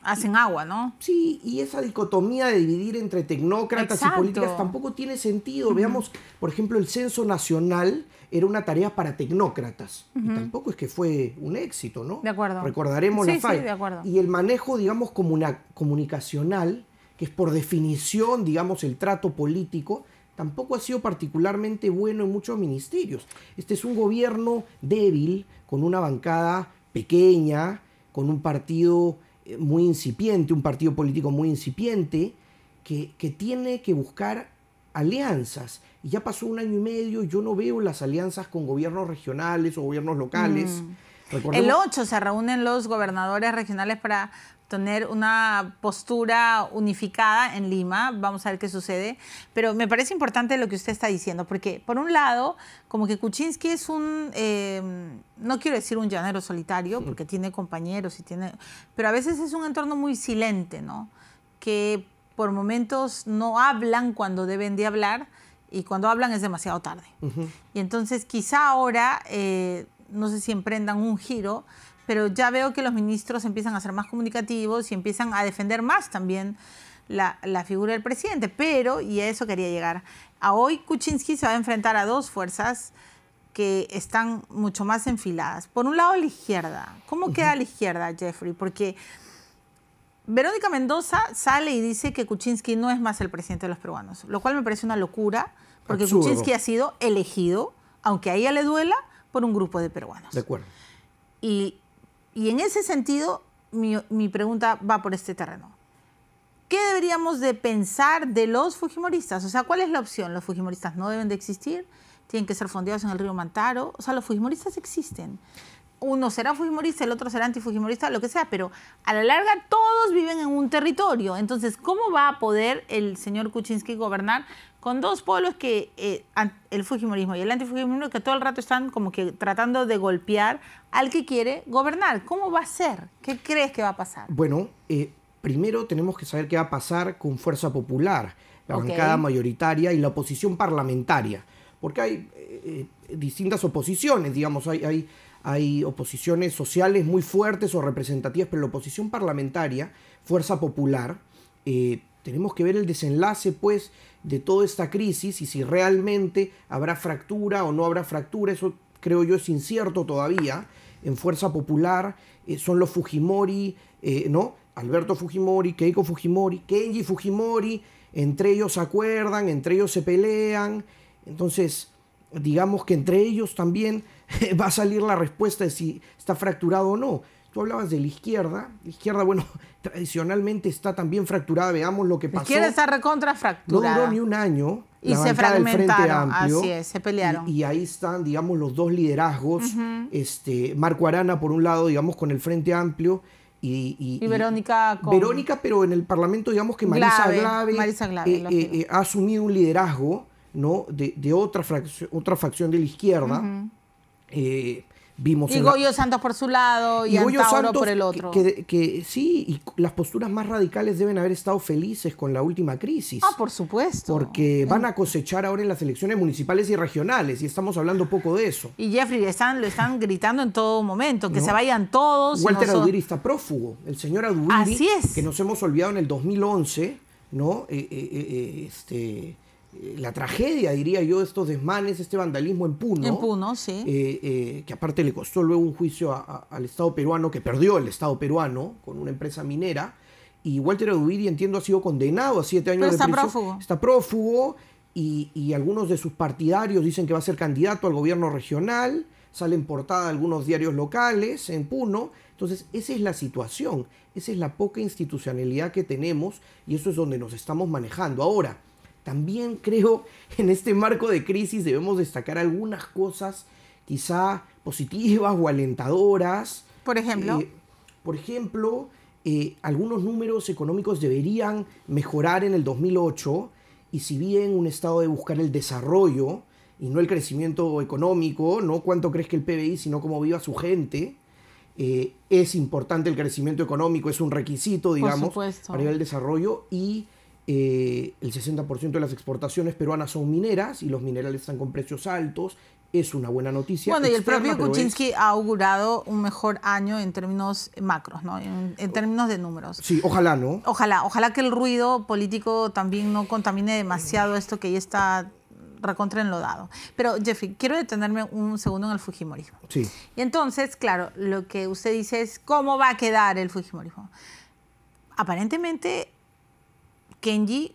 hacen agua, ¿no? Sí, y esa dicotomía de dividir entre tecnócratas Exacto. y políticas tampoco tiene sentido. Veamos, por ejemplo, el censo nacional era una tarea para tecnócratas. Y tampoco es que fue un éxito, ¿no? De acuerdo. Recordaremos Sí, la falla. sí, de acuerdo. Y el manejo, digamos, comunicacional, que es por definición, digamos, el trato político, tampoco ha sido particularmente bueno en muchos ministerios. Este es un gobierno débil, con una bancada pequeña, con un partido muy incipiente, un partido político muy incipiente, que tiene que buscar alianzas. Y ya pasó 1 año y medio y yo no veo las alianzas con gobiernos regionales o gobiernos locales. El 8 se reúnen los gobernadores regionales para tener una postura unificada en Lima. Vamos a ver qué sucede. Pero me parece importante lo que usted está diciendo, porque por un lado, como que Kuczynski es no quiero decir un llanero solitario, porque tiene compañeros pero a veces es un entorno muy silente, ¿no? Que por momentos no hablan cuando deben de hablar y cuando hablan es demasiado tarde. Y entonces quizá ahora, no sé si emprendan un giro, pero ya veo que los ministros empiezan a ser más comunicativos y empiezan a defender más también la figura del presidente. Pero, y a eso quería llegar, hoy Kuczynski se va a enfrentar a dos fuerzas que están mucho más enfiladas. Por un lado, la izquierda. ¿Cómo queda la izquierda, Jeffrey? Porque Verónica Mendoza sale y dice que Kuczynski no es más el presidente de los peruanos, lo cual me parece una locura, porque absurdo. Kuczynski ha sido elegido, aunque a ella le duela, por un grupo de peruanos. De acuerdo. Y en ese sentido, mi pregunta va por este terreno. ¿Qué deberíamos de pensar de los fujimoristas? O sea, ¿cuál es la opción? ¿Los fujimoristas no deben de existir? ¿Tienen que ser fondeados en el río Mantaro? O sea, los fujimoristas existen. Uno será fujimorista, el otro será antifujimorista, lo que sea, pero a la larga todos viven en un territorio. Entonces, ¿cómo va a poder el señor Kuczynski gobernar con dos pueblos que el fujimorismo y el antifujimorismo, que todo el rato están como que tratando de golpear al que quiere gobernar? ¿Cómo va a ser? ¿Qué crees que va a pasar? Bueno, primero tenemos que saber qué va a pasar con Fuerza Popular, la bancada mayoritaria y la oposición parlamentaria, porque hay distintas oposiciones, digamos, hay oposiciones sociales muy fuertes o representativas, pero la oposición parlamentaria, Fuerza Popular, tenemos que ver el desenlace, pues, de toda esta crisis y si realmente habrá fractura o no habrá fractura. Eso, creo yo, es incierto todavía. En Fuerza Popular son los Fujimori, ¿no? Alberto Fujimori, Keiko Fujimori, Kenji Fujimori, entre ellos se acuerdan, entre ellos se pelean. Entonces, digamos que entre ellos también va a salir la respuesta de si está fracturado o no. Tú hablabas de la izquierda, bueno, tradicionalmente está también fracturada, veamos lo que pasó. La izquierda está recontra fracturada. No duró ni un año. Y se fragmentaron, así es, se pelearon. Y ahí están, digamos, los dos liderazgos, Marco Arana por un lado, digamos, con el Frente Amplio, y Verónica con... Verónica, pero en el Parlamento, digamos que Marisa Glave ha asumido un liderazgo, ¿no? de otra facción de la izquierda. Vimos y Goyo Santos por su lado y Antauro por el otro. Que sí, y las posturas más radicales deben haber estado felices con la última crisis. Ah, por supuesto. Porque van a cosechar ahora en las elecciones municipales y regionales, y estamos hablando poco de eso. Y Jeffrey, lo están gritando en todo momento, que se vayan todos. Walter Audiri está prófugo. El señor Audiri, así es, que nos hemos olvidado en el 2011, ¿no? La tragedia, diría yo, de estos desmanes, este vandalismo en Puno. En Puno, sí. Que aparte le costó luego un juicio al Estado peruano, que perdió el Estado peruano con una empresa minera. Y Walter Audiri, entiendo, ha sido condenado a 7 años de prisión. Prófugo. Está prófugo y algunos de sus partidarios dicen que va a ser candidato al gobierno regional. Sale en portada algunos diarios locales en Puno. Entonces, esa es la situación. Esa es la poca institucionalidad que tenemos y eso es donde nos estamos manejando. Ahora, también creo en este marco de crisis debemos destacar algunas cosas quizá positivas o alentadoras. Por ejemplo. Algunos números económicos deberían mejorar en el 2008 y si bien un estado de buscar el desarrollo y no el crecimiento económico, no cuánto crezca el PBI, sino cómo viva su gente, es importante el crecimiento económico, es un requisito, digamos, para ir al desarrollo y el 60% de las exportaciones peruanas son mineras y los minerales están con precios altos. Es una buena noticia. Bueno, y el propio Kuczynski ha augurado un mejor año en términos macros, ¿no? En términos de números. Sí, ojalá, ¿no? Ojalá que el ruido político también no contamine demasiado esto que ya está recontra enlodado. Pero, Jeffrey, quiero detenerme un segundo en el fujimorismo. Sí. Y entonces, claro, lo que usted dice es, ¿cómo va a quedar el fujimorismo? Aparentemente, Kenji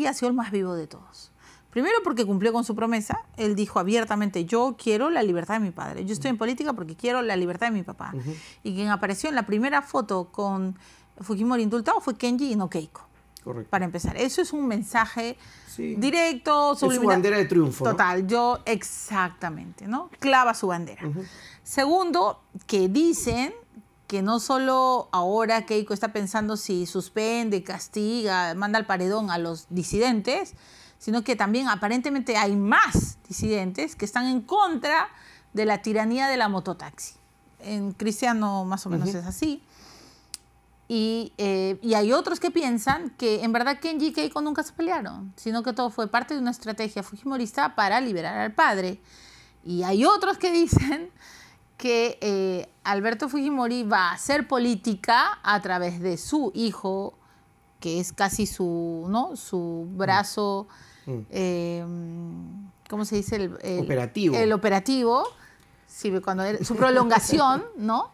ha sido el más vivo de todos. Primero porque cumplió con su promesa. Él dijo abiertamente, yo quiero la libertad de mi padre. Yo estoy en política porque quiero la libertad de mi papá. Y quien apareció en la primera foto con Fujimori indultado fue Kenji y no Keiko. Correcto. Para empezar. Eso es un mensaje directo, subliminal. Es su bandera de triunfo. Total, ¿no? Exactamente, ¿no? Clava su bandera. Segundo, que dicen que no solo ahora Keiko está pensando si suspende, castiga, manda al paredón a los disidentes, sino que también aparentemente hay más disidentes que están en contra de la tiranía de la mototaxi. En Cristiano más o menos es así. Y hay otros que piensan que en verdad Kenji y Keiko nunca se pelearon, sino que todo fue parte de una estrategia fujimorista para liberar al padre. Y hay otros que dicen que Alberto Fujimori va a hacer política a través de su hijo, que es casi su brazo, ¿cómo se dice? Operativo. El operativo, sí, su prolongación, ¿no?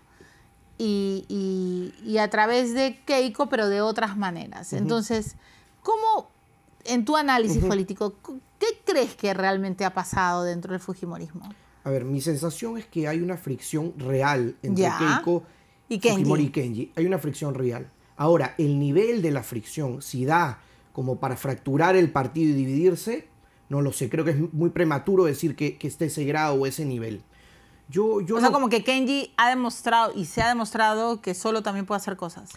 Y a través de Keiko, pero de otras maneras. Entonces, ¿cómo, en tu análisis político, qué crees que realmente ha pasado dentro del fujimorismo? A ver, mi sensación es que hay una fricción real entre Keiko y Fujimori y Kenji. Hay una fricción real. Ahora, el nivel de la fricción, si da como para fracturar el partido y dividirse, no lo sé. Creo que es muy prematuro decir que esté ese grado o ese nivel. O sea, como que Kenji ha demostrado y se ha demostrado que solo también puede hacer cosas.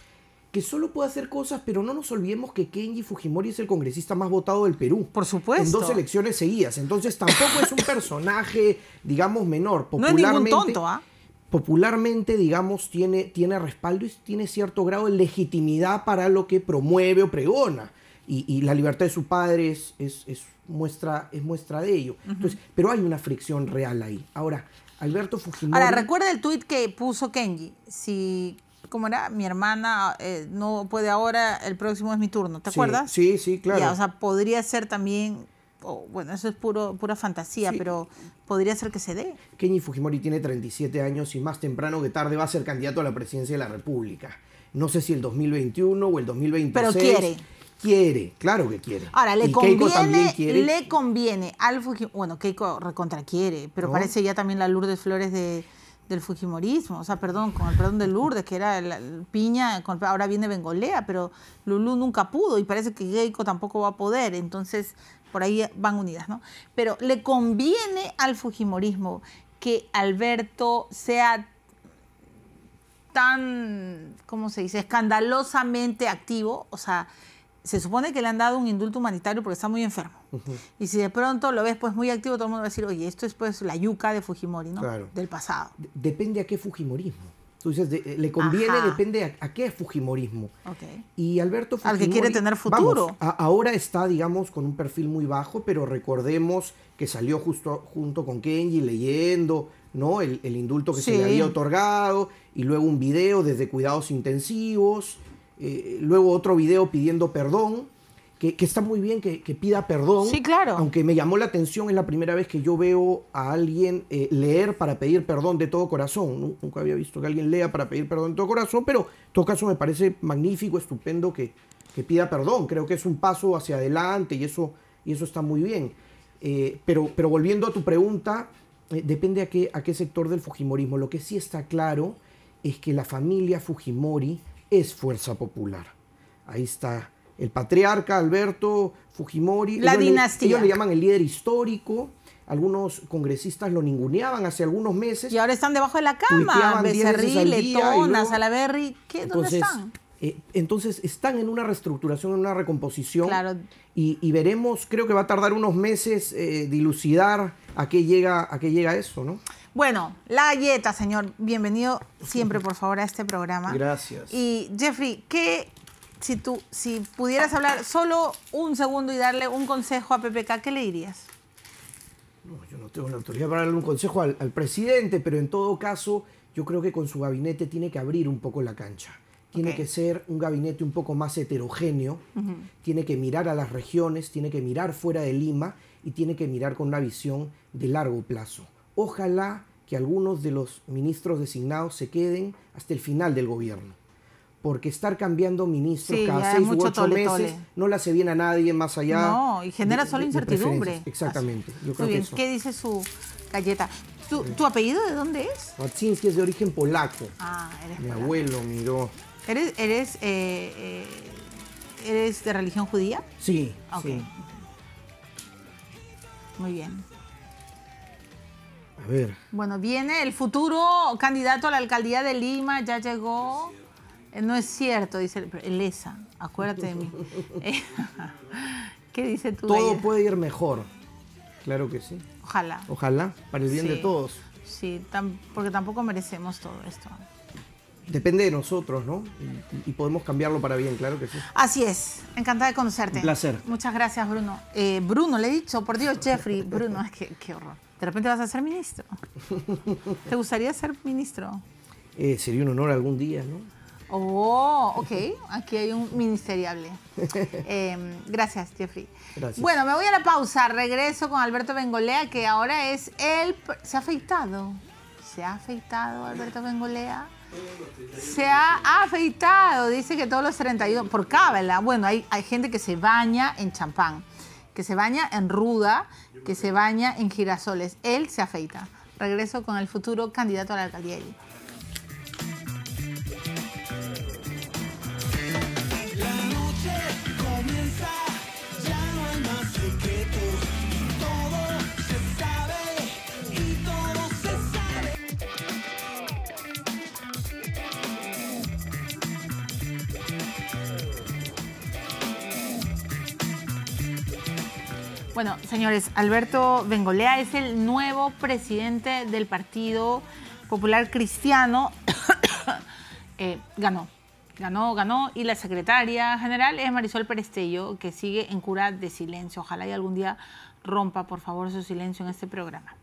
Que solo puede hacer cosas, pero no nos olvidemos que Kenji Fujimori es el congresista más votado del Perú. Por supuesto. En 2 elecciones seguidas. Entonces tampoco es un personaje, digamos, menor. No es ningún tonto, ¿ah? Popularmente, digamos, tiene respaldo y tiene cierto grado de legitimidad para lo que promueve o pregona. Y la libertad de su padre es muestra de ello. Entonces, pero hay una fricción real ahí. Ahora, Alberto Fujimori... Ahora, recuerda el tuit que puso Kenji. ¿Cómo era? Mi hermana no puede ahora, el próximo es mi turno. ¿Te acuerdas? Sí, claro. Ya, o sea, podría ser también... bueno, eso es pura fantasía, pero podría ser que se dé. Kenji Fujimori tiene 37 años y más temprano que tarde va a ser candidato a la presidencia de la República. No sé si el 2021 o el 2026. Pero quiere. Quiere, claro que quiere. Ahora, Y Keiko también quiere. le conviene al Fujimori. Bueno, Keiko recontra quiere, pero ¿No? parece ya también la Lourdes Flores del Fujimorismo. O sea, perdón, con el perdón de Lourdes, que era la piña, ahora viene Bengolea, pero Lulú nunca pudo y parece que Keiko tampoco va a poder. Entonces, por ahí van unidas, ¿no? Pero le conviene al Fujimorismo que Alberto sea tan, ¿cómo se dice?, escandalosamente activo. O sea, se supone que le han dado un indulto humanitario porque está muy enfermo. Y si de pronto lo ves pues muy activo, todo el mundo va a decir, oye, esto es pues la yuca de Fujimori, ¿no? Claro. Del pasado. Depende a qué Fujimorismo. Tú dices, le conviene, Ajá. depende a qué Fujimorismo. Okay. Y Alberto Fujimori... Al que quiere tener futuro. Vamos, ahora está, digamos, con un perfil muy bajo, pero recordemos que salió junto con Kenji leyendo, ¿no? El indulto que se le había otorgado, y luego un video desde cuidados intensivos, luego otro video pidiendo perdón, que está muy bien que pida perdón. Sí, claro. Aunque me llamó la atención, es la primera vez que yo veo a alguien leer para pedir perdón de todo corazón. Nunca había visto que alguien lea para pedir perdón de todo corazón, pero en todo caso me parece magnífico, estupendo que pida perdón. Creo que es un paso hacia adelante y eso está muy bien. Pero volviendo a tu pregunta, depende a qué sector del Fujimorismo. Lo que sí está claro es que la familia Fujimori es fuerza popular. Ahí está el patriarca Alberto Fujimori. La dinastía. Ellos le llaman el líder histórico. Algunos congresistas lo ninguneaban hace algunos meses. Y ahora están debajo de la cama. Tuiteaban 10 veces al Becerril, día Letona, y luego- Salaverry. ¿Dónde están? Entonces están en una reestructuración, en una recomposición. Claro. Y veremos, creo que va a tardar unos meses dilucidar a qué llega eso, ¿no? Bueno, La Galleta, señor. Bienvenido siempre, por favor, a este programa. Gracias. Y Jeffrey, si pudieras hablar solo un segundo y darle un consejo a PPK, ¿qué le dirías? No, yo no tengo la autoridad para darle un consejo al presidente, pero en todo caso, yo creo que con su gabinete tiene que abrir un poco la cancha. Tiene que ser un gabinete un poco más heterogéneo, tiene que mirar a las regiones, tiene que mirar fuera de Lima y tiene que mirar con una visión de largo plazo. Ojalá que algunos de los ministros designados se queden hasta el final del gobierno. Porque estar cambiando ministros Sí, ya cada es 6 u mucho 8 tole, meses tole. no le hace bien a nadie más allá. No, y genera solo incertidumbre. preferencias. Exactamente. Yo creo Muy bien, que eso. ¿qué dice su galleta? ¿Tu apellido de dónde es? Marcinski es de origen polaco. Ah, eres Mi polaco. abuelo miró. ¿Eres de religión judía? Sí, Ok. sí. Muy bien. A ver. Bueno, viene el futuro candidato a la alcaldía de Lima, ya llegó. No es cierto, dice el ESA, acuérdate de mí. ¿Qué dice tú? Todo puede ir mejor. Claro que sí. Ojalá. Ojalá, para el bien de Sí. todos. Sí, porque tampoco merecemos todo esto. Depende de nosotros, ¿no? Y podemos cambiarlo para bien, claro que sí. Así es, encantada de conocerte. Un placer. Muchas gracias, Bruno. Bruno, le he dicho, por Dios, Jeffrey. Bruno, es que qué horror. De repente vas a ser ministro. ¿Te gustaría ser ministro? Sería un honor algún día, ¿no? Oh, ok. Aquí hay un ministeriable. Gracias, Jeffrey. Gracias. Bueno, me voy a la pausa. Regreso con Alberto Bengolea, que ahora es se ha afeitado. ¿Se ha afeitado Alberto Bengolea? Se ha afeitado. Dice que todos los 31. Por cábala. Bueno, hay gente que se baña en champán, que se baña en ruda, que se baña en girasoles. Él se afeita. Regreso con el futuro candidato a la alcaldía de Lima. Bueno, señores, Alberto Bengolea es el nuevo presidente del Partido Popular Cristiano. Ganó, y la secretaria general es Marisol Perestello, que sigue en cura de silencio. Ojalá y algún día rompa, por favor, su silencio en este programa.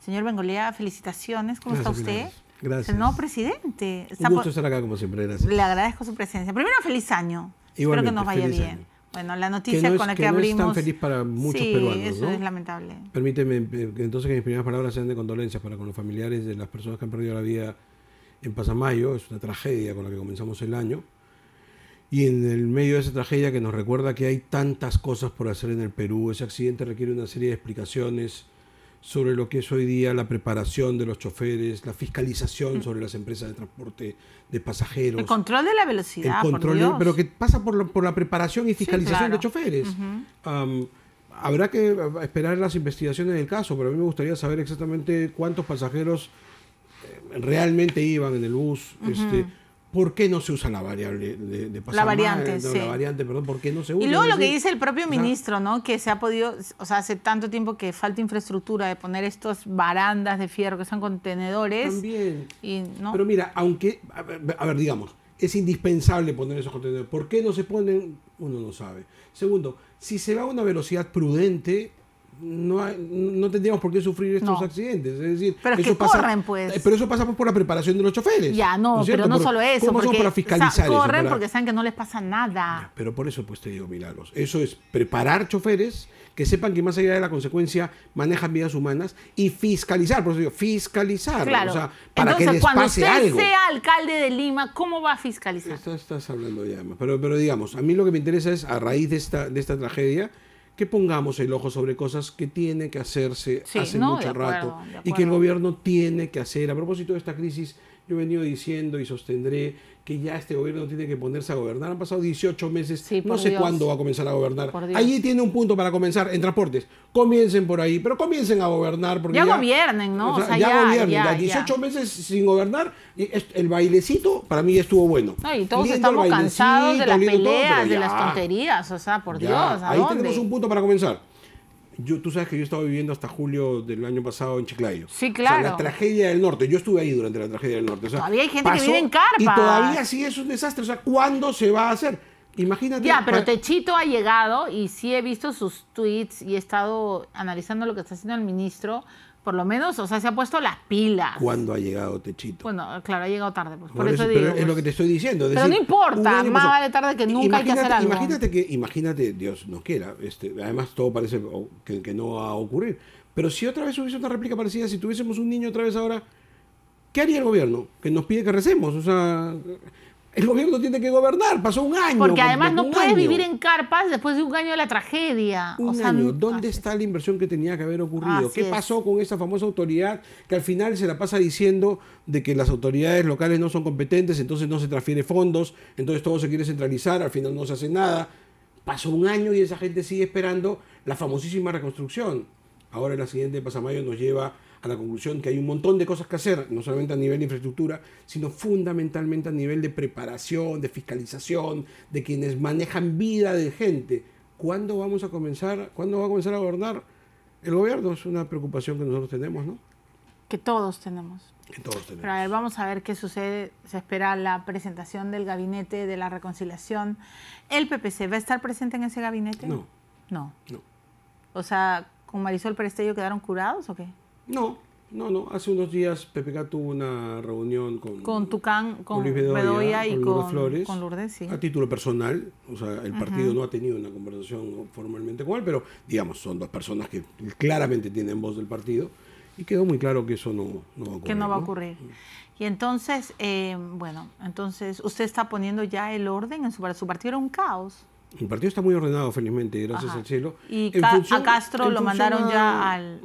Señor Bengolea, felicitaciones. ¿Cómo está usted? Gracias. El nuevo presidente. Un gusto estar acá, como siempre, gracias. Le agradezco su presencia. Primero, feliz año. Igualmente, Espero que nos vaya feliz bien. año. Bueno, la noticia con la que abrimos... No es tan feliz para muchos peruanos, eso ¿no? es lamentable. Permíteme entonces que mis primeras palabras sean de condolencias para con los familiares de las personas que han perdido la vida en Pasamayo. Es una tragedia con la que comenzamos el año. Y en el medio de esa tragedia que nos recuerda que hay tantas cosas por hacer en el Perú, ese accidente requiere una serie de explicaciones sobre lo que es hoy día la preparación de los choferes, la fiscalización sobre las empresas de transporte de pasajeros. El control de la velocidad, El control, por Dios. pero que pasa por la preparación y fiscalización claro. de choferes. Habrá que esperar las investigaciones del caso, pero a mí me gustaría saber exactamente cuántos pasajeros realmente iban en el bus. ¿Por qué no se usa la variable de pasar La variante, mal? No, sí. La variante, perdón, ¿por qué no se usa? Y luego Es lo que decir, dice el propio o sea, ministro, ¿no? Que se ha podido, o sea, hace tanto tiempo que falta infraestructura de poner estos barandas de fierro que son contenedores. También. Y, ¿no? Pero mira, aunque, a ver, digamos, es indispensable poner esos contenedores. ¿Por qué no se ponen? Uno no sabe. Segundo, si se va a una velocidad prudente, no tendríamos por qué sufrir estos accidentes. Es decir, pero es eso que corren, pues. Pero eso pasa por la preparación de los choferes. Ya, no, es cierto? pero no solo eso. ¿Cómo hacemos porque para fiscalizar eso? corren porque saben que no les pasa nada. Pero por eso pues te digo, Milagros, eso es preparar choferes que sepan que más allá de la consecuencia manejan vidas humanas y fiscalizar, por eso digo, fiscalizar, Claro. o sea, para Entonces, que les cuando pase usted algo. sea alcalde de Lima, ¿cómo va a fiscalizar? Estás hablando ya, pero digamos, a mí lo que me interesa es, a raíz de esta tragedia, que pongamos el ojo sobre cosas que tiene que hacerse Sí, hace no, mucho de acuerdo, rato de y que el acuerdo. gobierno tiene que hacer. A propósito de esta crisis, yo he venido diciendo y sostendré que ya este gobierno tiene que ponerse a gobernar. Han pasado 18 meses, Sí, no por sé Dios. cuándo va a comenzar a gobernar. Por Dios. Allí tiene un punto para comenzar en transportes. Comiencen por ahí, pero comiencen a gobernar. Porque Ya gobiernen, ¿no? O sea, ya gobiernen. Ya 18 ya. meses sin gobernar, y el bailecito para mí ya estuvo bueno. No, y todos Lindo estamos el cansados de las bailecito, lindo todo, peleas, pero de ya. las tonterías, o sea, por Ya, Dios, ¿a ahí dónde? tenemos un punto para comenzar. Tú sabes que yo estaba viviendo hasta julio del año pasado en Chiclayo. Sí, claro. O sea, la tragedia del norte. Yo estuve ahí durante la tragedia del norte. O sea, Todavía hay gente que pasó vive en carpas. Y todavía sí es un desastre. O sea, ¿cuándo se va a hacer? Imagínate. Ya, pero Techito ha llegado y sí he visto sus tweets y he estado analizando lo que está haciendo el ministro. Por lo menos, o sea, se ha puesto las pilas. ¿Cuándo ha llegado Techito? Bueno, claro, ha llegado tarde, pues. Por Por eso eso, digo. pero es pues. lo que te estoy diciendo. Es Pero decir, no importa, un año más pasó. vale tarde que nunca, hay que hacer algo. Imagínate, Dios nos quiera. Además, todo parece que no va a ocurrir. Pero si otra vez hubiese una réplica parecida, si tuviésemos un niño otra vez ahora, ¿qué haría el gobierno? Que nos pide que recemos. O sea, el gobierno tiene que gobernar. Pasó un año. Porque además no un puedes año. vivir en carpas después de un año de la tragedia. Un o sea, año. ¿Dónde está la inversión que tenía que haber ocurrido? Así ¿Qué es. pasó con esa famosa autoridad que al final se la pasa diciendo de que las autoridades locales no son competentes, entonces no se transfiere fondos, entonces todo se quiere centralizar, al final no se hace nada? Pasó un año y esa gente sigue esperando la famosísima reconstrucción. Ahora el accidente de Pasamayo nos lleva a la conclusión que hay un montón de cosas que hacer, no solamente a nivel de infraestructura, sino fundamentalmente a nivel de preparación, de fiscalización, de quienes manejan vida de gente. ¿Cuándo va a comenzar a gobernar el gobierno? Es una preocupación que nosotros tenemos, ¿no? Que todos tenemos. Que todos tenemos. Pero a ver, vamos a ver qué sucede. Se espera la presentación del gabinete de la reconciliación. ¿El PPC va a estar presente en ese gabinete? No. No. No. O sea, ¿con Marisol Perestello quedaron curados o qué? No. Hace unos días PPK tuvo una reunión con Tucán, con Luis Bedoya y con Lourdes Flores, con Lourdes, sí. a título personal. O sea, el partido no ha tenido una conversación formalmente con él, pero digamos, son dos personas que claramente tienen voz del partido y quedó muy claro que eso no va a ocurrir. Que no va a ocurrir. Y entonces, entonces usted está poniendo ya el orden en su partido. Era un caos. El partido está muy ordenado, felizmente, gracias Ajá. al cielo. Y a Castro lo mandaron ya él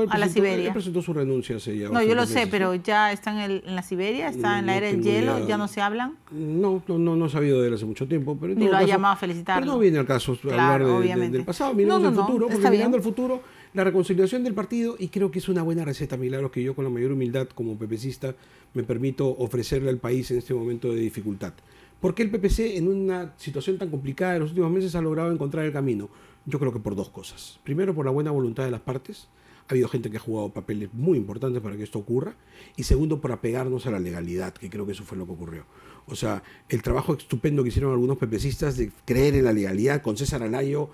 a la Siberia. Él presentó su renuncia hace ya No, yo lo bastantes sé, meses, pero ¿no? ya está en la Siberia, está en la No era del tengo hielo, idea. ya no se hablan. No he sabido de él hace mucho tiempo. Pero en Ni todo lo ha caso, llamado a felicitarlo. Pero no viene al caso Claro, hablar obviamente. del pasado. Miremos No, el futuro, está porque bien. mirando el futuro, la reconciliación del partido, y creo que es una buena receta, Milagros, que yo con la mayor humildad como PPCista me permito ofrecerle al país en este momento de dificultad. ¿Por qué el PPC en una situación tan complicada de los últimos meses ha logrado encontrar el camino? Yo creo que por dos cosas. Primero, por la buena voluntad de las partes. Ha habido gente que ha jugado papeles muy importantes para que esto ocurra. Y segundo, por apegarnos a la legalidad, que creo que eso fue lo que ocurrió. O sea, el trabajo estupendo que hicieron algunos PPCistas de creer en la legalidad, con César Alayo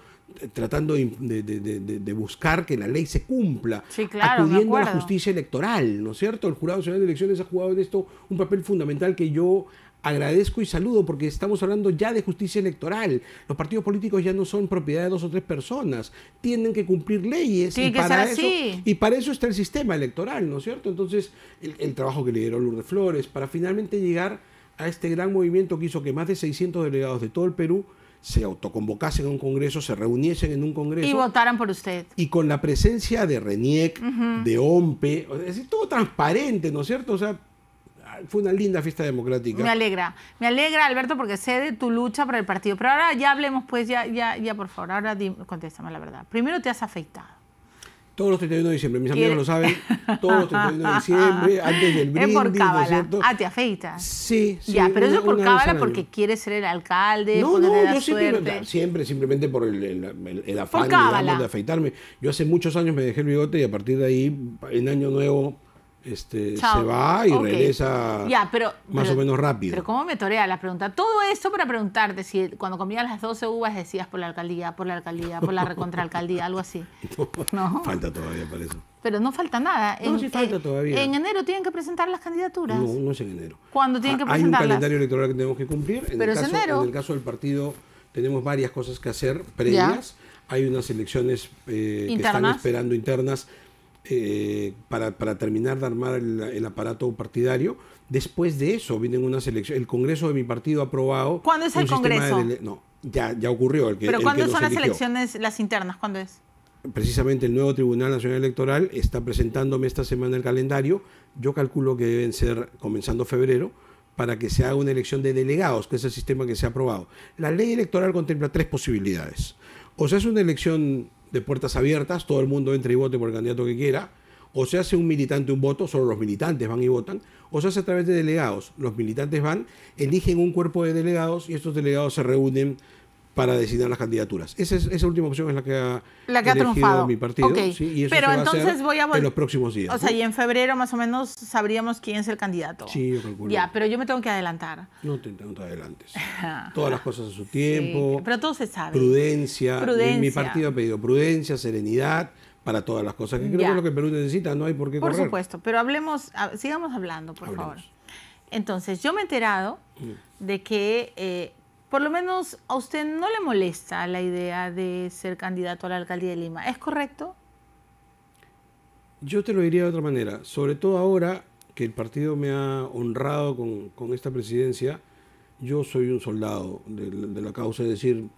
tratando de buscar que la ley se cumpla, Sí, claro, me acudiendo a la acuerdo. justicia electoral, ¿no es cierto? El Jurado Nacional de Elecciones ha jugado en esto un papel fundamental que yo agradezco y saludo, porque estamos hablando ya de justicia electoral. Los partidos políticos ya no son propiedad de 2 o 3 personas, tienen que cumplir leyes. Tiene que ser así. Y para eso está el sistema electoral, ¿no es cierto? Entonces, el trabajo que lideró Lourdes Flores para finalmente llegar a este gran movimiento que hizo que más de 600 delegados de todo el Perú se autoconvocasen a un congreso, se reuniesen en un congreso. Y votaran por usted. Y con la presencia de RENIEC, de OMPE, es decir, todo transparente, ¿no es cierto? O sea, fue una linda fiesta democrática. Me alegra, Alberto, porque sé de tu lucha por el partido. Pero ahora ya hablemos, pues, ya por favor, ahora contéstame la verdad. Primero te has afeitado. Todos los 31 de diciembre, mis amigos lo saben, todos los 31 de diciembre, antes del brindis, es por cábala. ¿no es cierto? ¿Te afeitas? Sí, sí. Ya, pero eso es por una cábala vez al porque año. quieres ser el alcalde, No, ponerle la yo suerte. siempre, simplemente por el afán, cábala. digamos, de afeitarme. Yo hace muchos años me dejé el bigote y a partir de ahí, en Año Nuevo, se va y Ok. regresa más o menos rápido. Pero ¿cómo me torea la pregunta? Todo esto para preguntarte si cuando comías las 12 uvas decías por la alcaldía, por la recontraalcaldía, algo así. No. Falta todavía para eso. Pero no falta nada. No, sí falta todavía. En enero tienen que presentar las candidaturas. No, no es en enero. ¿Cuándo tienen que Hay un presentarlas? calendario electoral que tenemos que cumplir. Pero es enero. En el caso del partido tenemos varias cosas que hacer previas. Hay unas elecciones que están esperando internas para terminar de armar el aparato partidario. Después de eso vienen unas elecciones. El Congreso de mi partido ha aprobado. ¿Cuándo es el Congreso? No, ya ocurrió. ¿Pero cuándo son las elecciones, las internas? ¿Cuándo es? Precisamente el nuevo Tribunal Nacional Electoral está presentándome esta semana el calendario. Yo calculo que deben ser comenzando febrero para que se haga una elección de delegados, que es el sistema que se ha aprobado. La ley electoral contempla 3 posibilidades. O se hace una elección de puertas abiertas, todo el mundo entra y vote por el candidato que quiera, o se hace un militante un voto, solo los militantes van y votan, o se hace a través de delegados. Los militantes van, eligen un cuerpo de delegados y estos delegados se reúnen para designar las candidaturas. Esa última opción es la que ha triunfado mi partido. Okay. ¿Sí? Y eso pero se va entonces a hacer en los próximos días. O sea, y en febrero más o menos sabríamos quién es el candidato. Sí, yo calculo. Ya, pero yo me tengo que adelantar. No te adelantes. Todas las cosas a su tiempo. Sí, pero todo se sabe. Prudencia. Mi partido ha pedido prudencia, serenidad para todas las cosas, que creo que es lo que el Perú necesita, no hay por qué correr. Por supuesto, pero sigamos hablando, por favor. Entonces, yo me he enterado de que por lo menos a usted no le molesta la idea de ser candidato a la alcaldía de Lima. ¿Es correcto? Yo te lo diría de otra manera. Sobre todo ahora que el partido me ha honrado con esta presidencia, yo soy un soldado de la causa, es decir,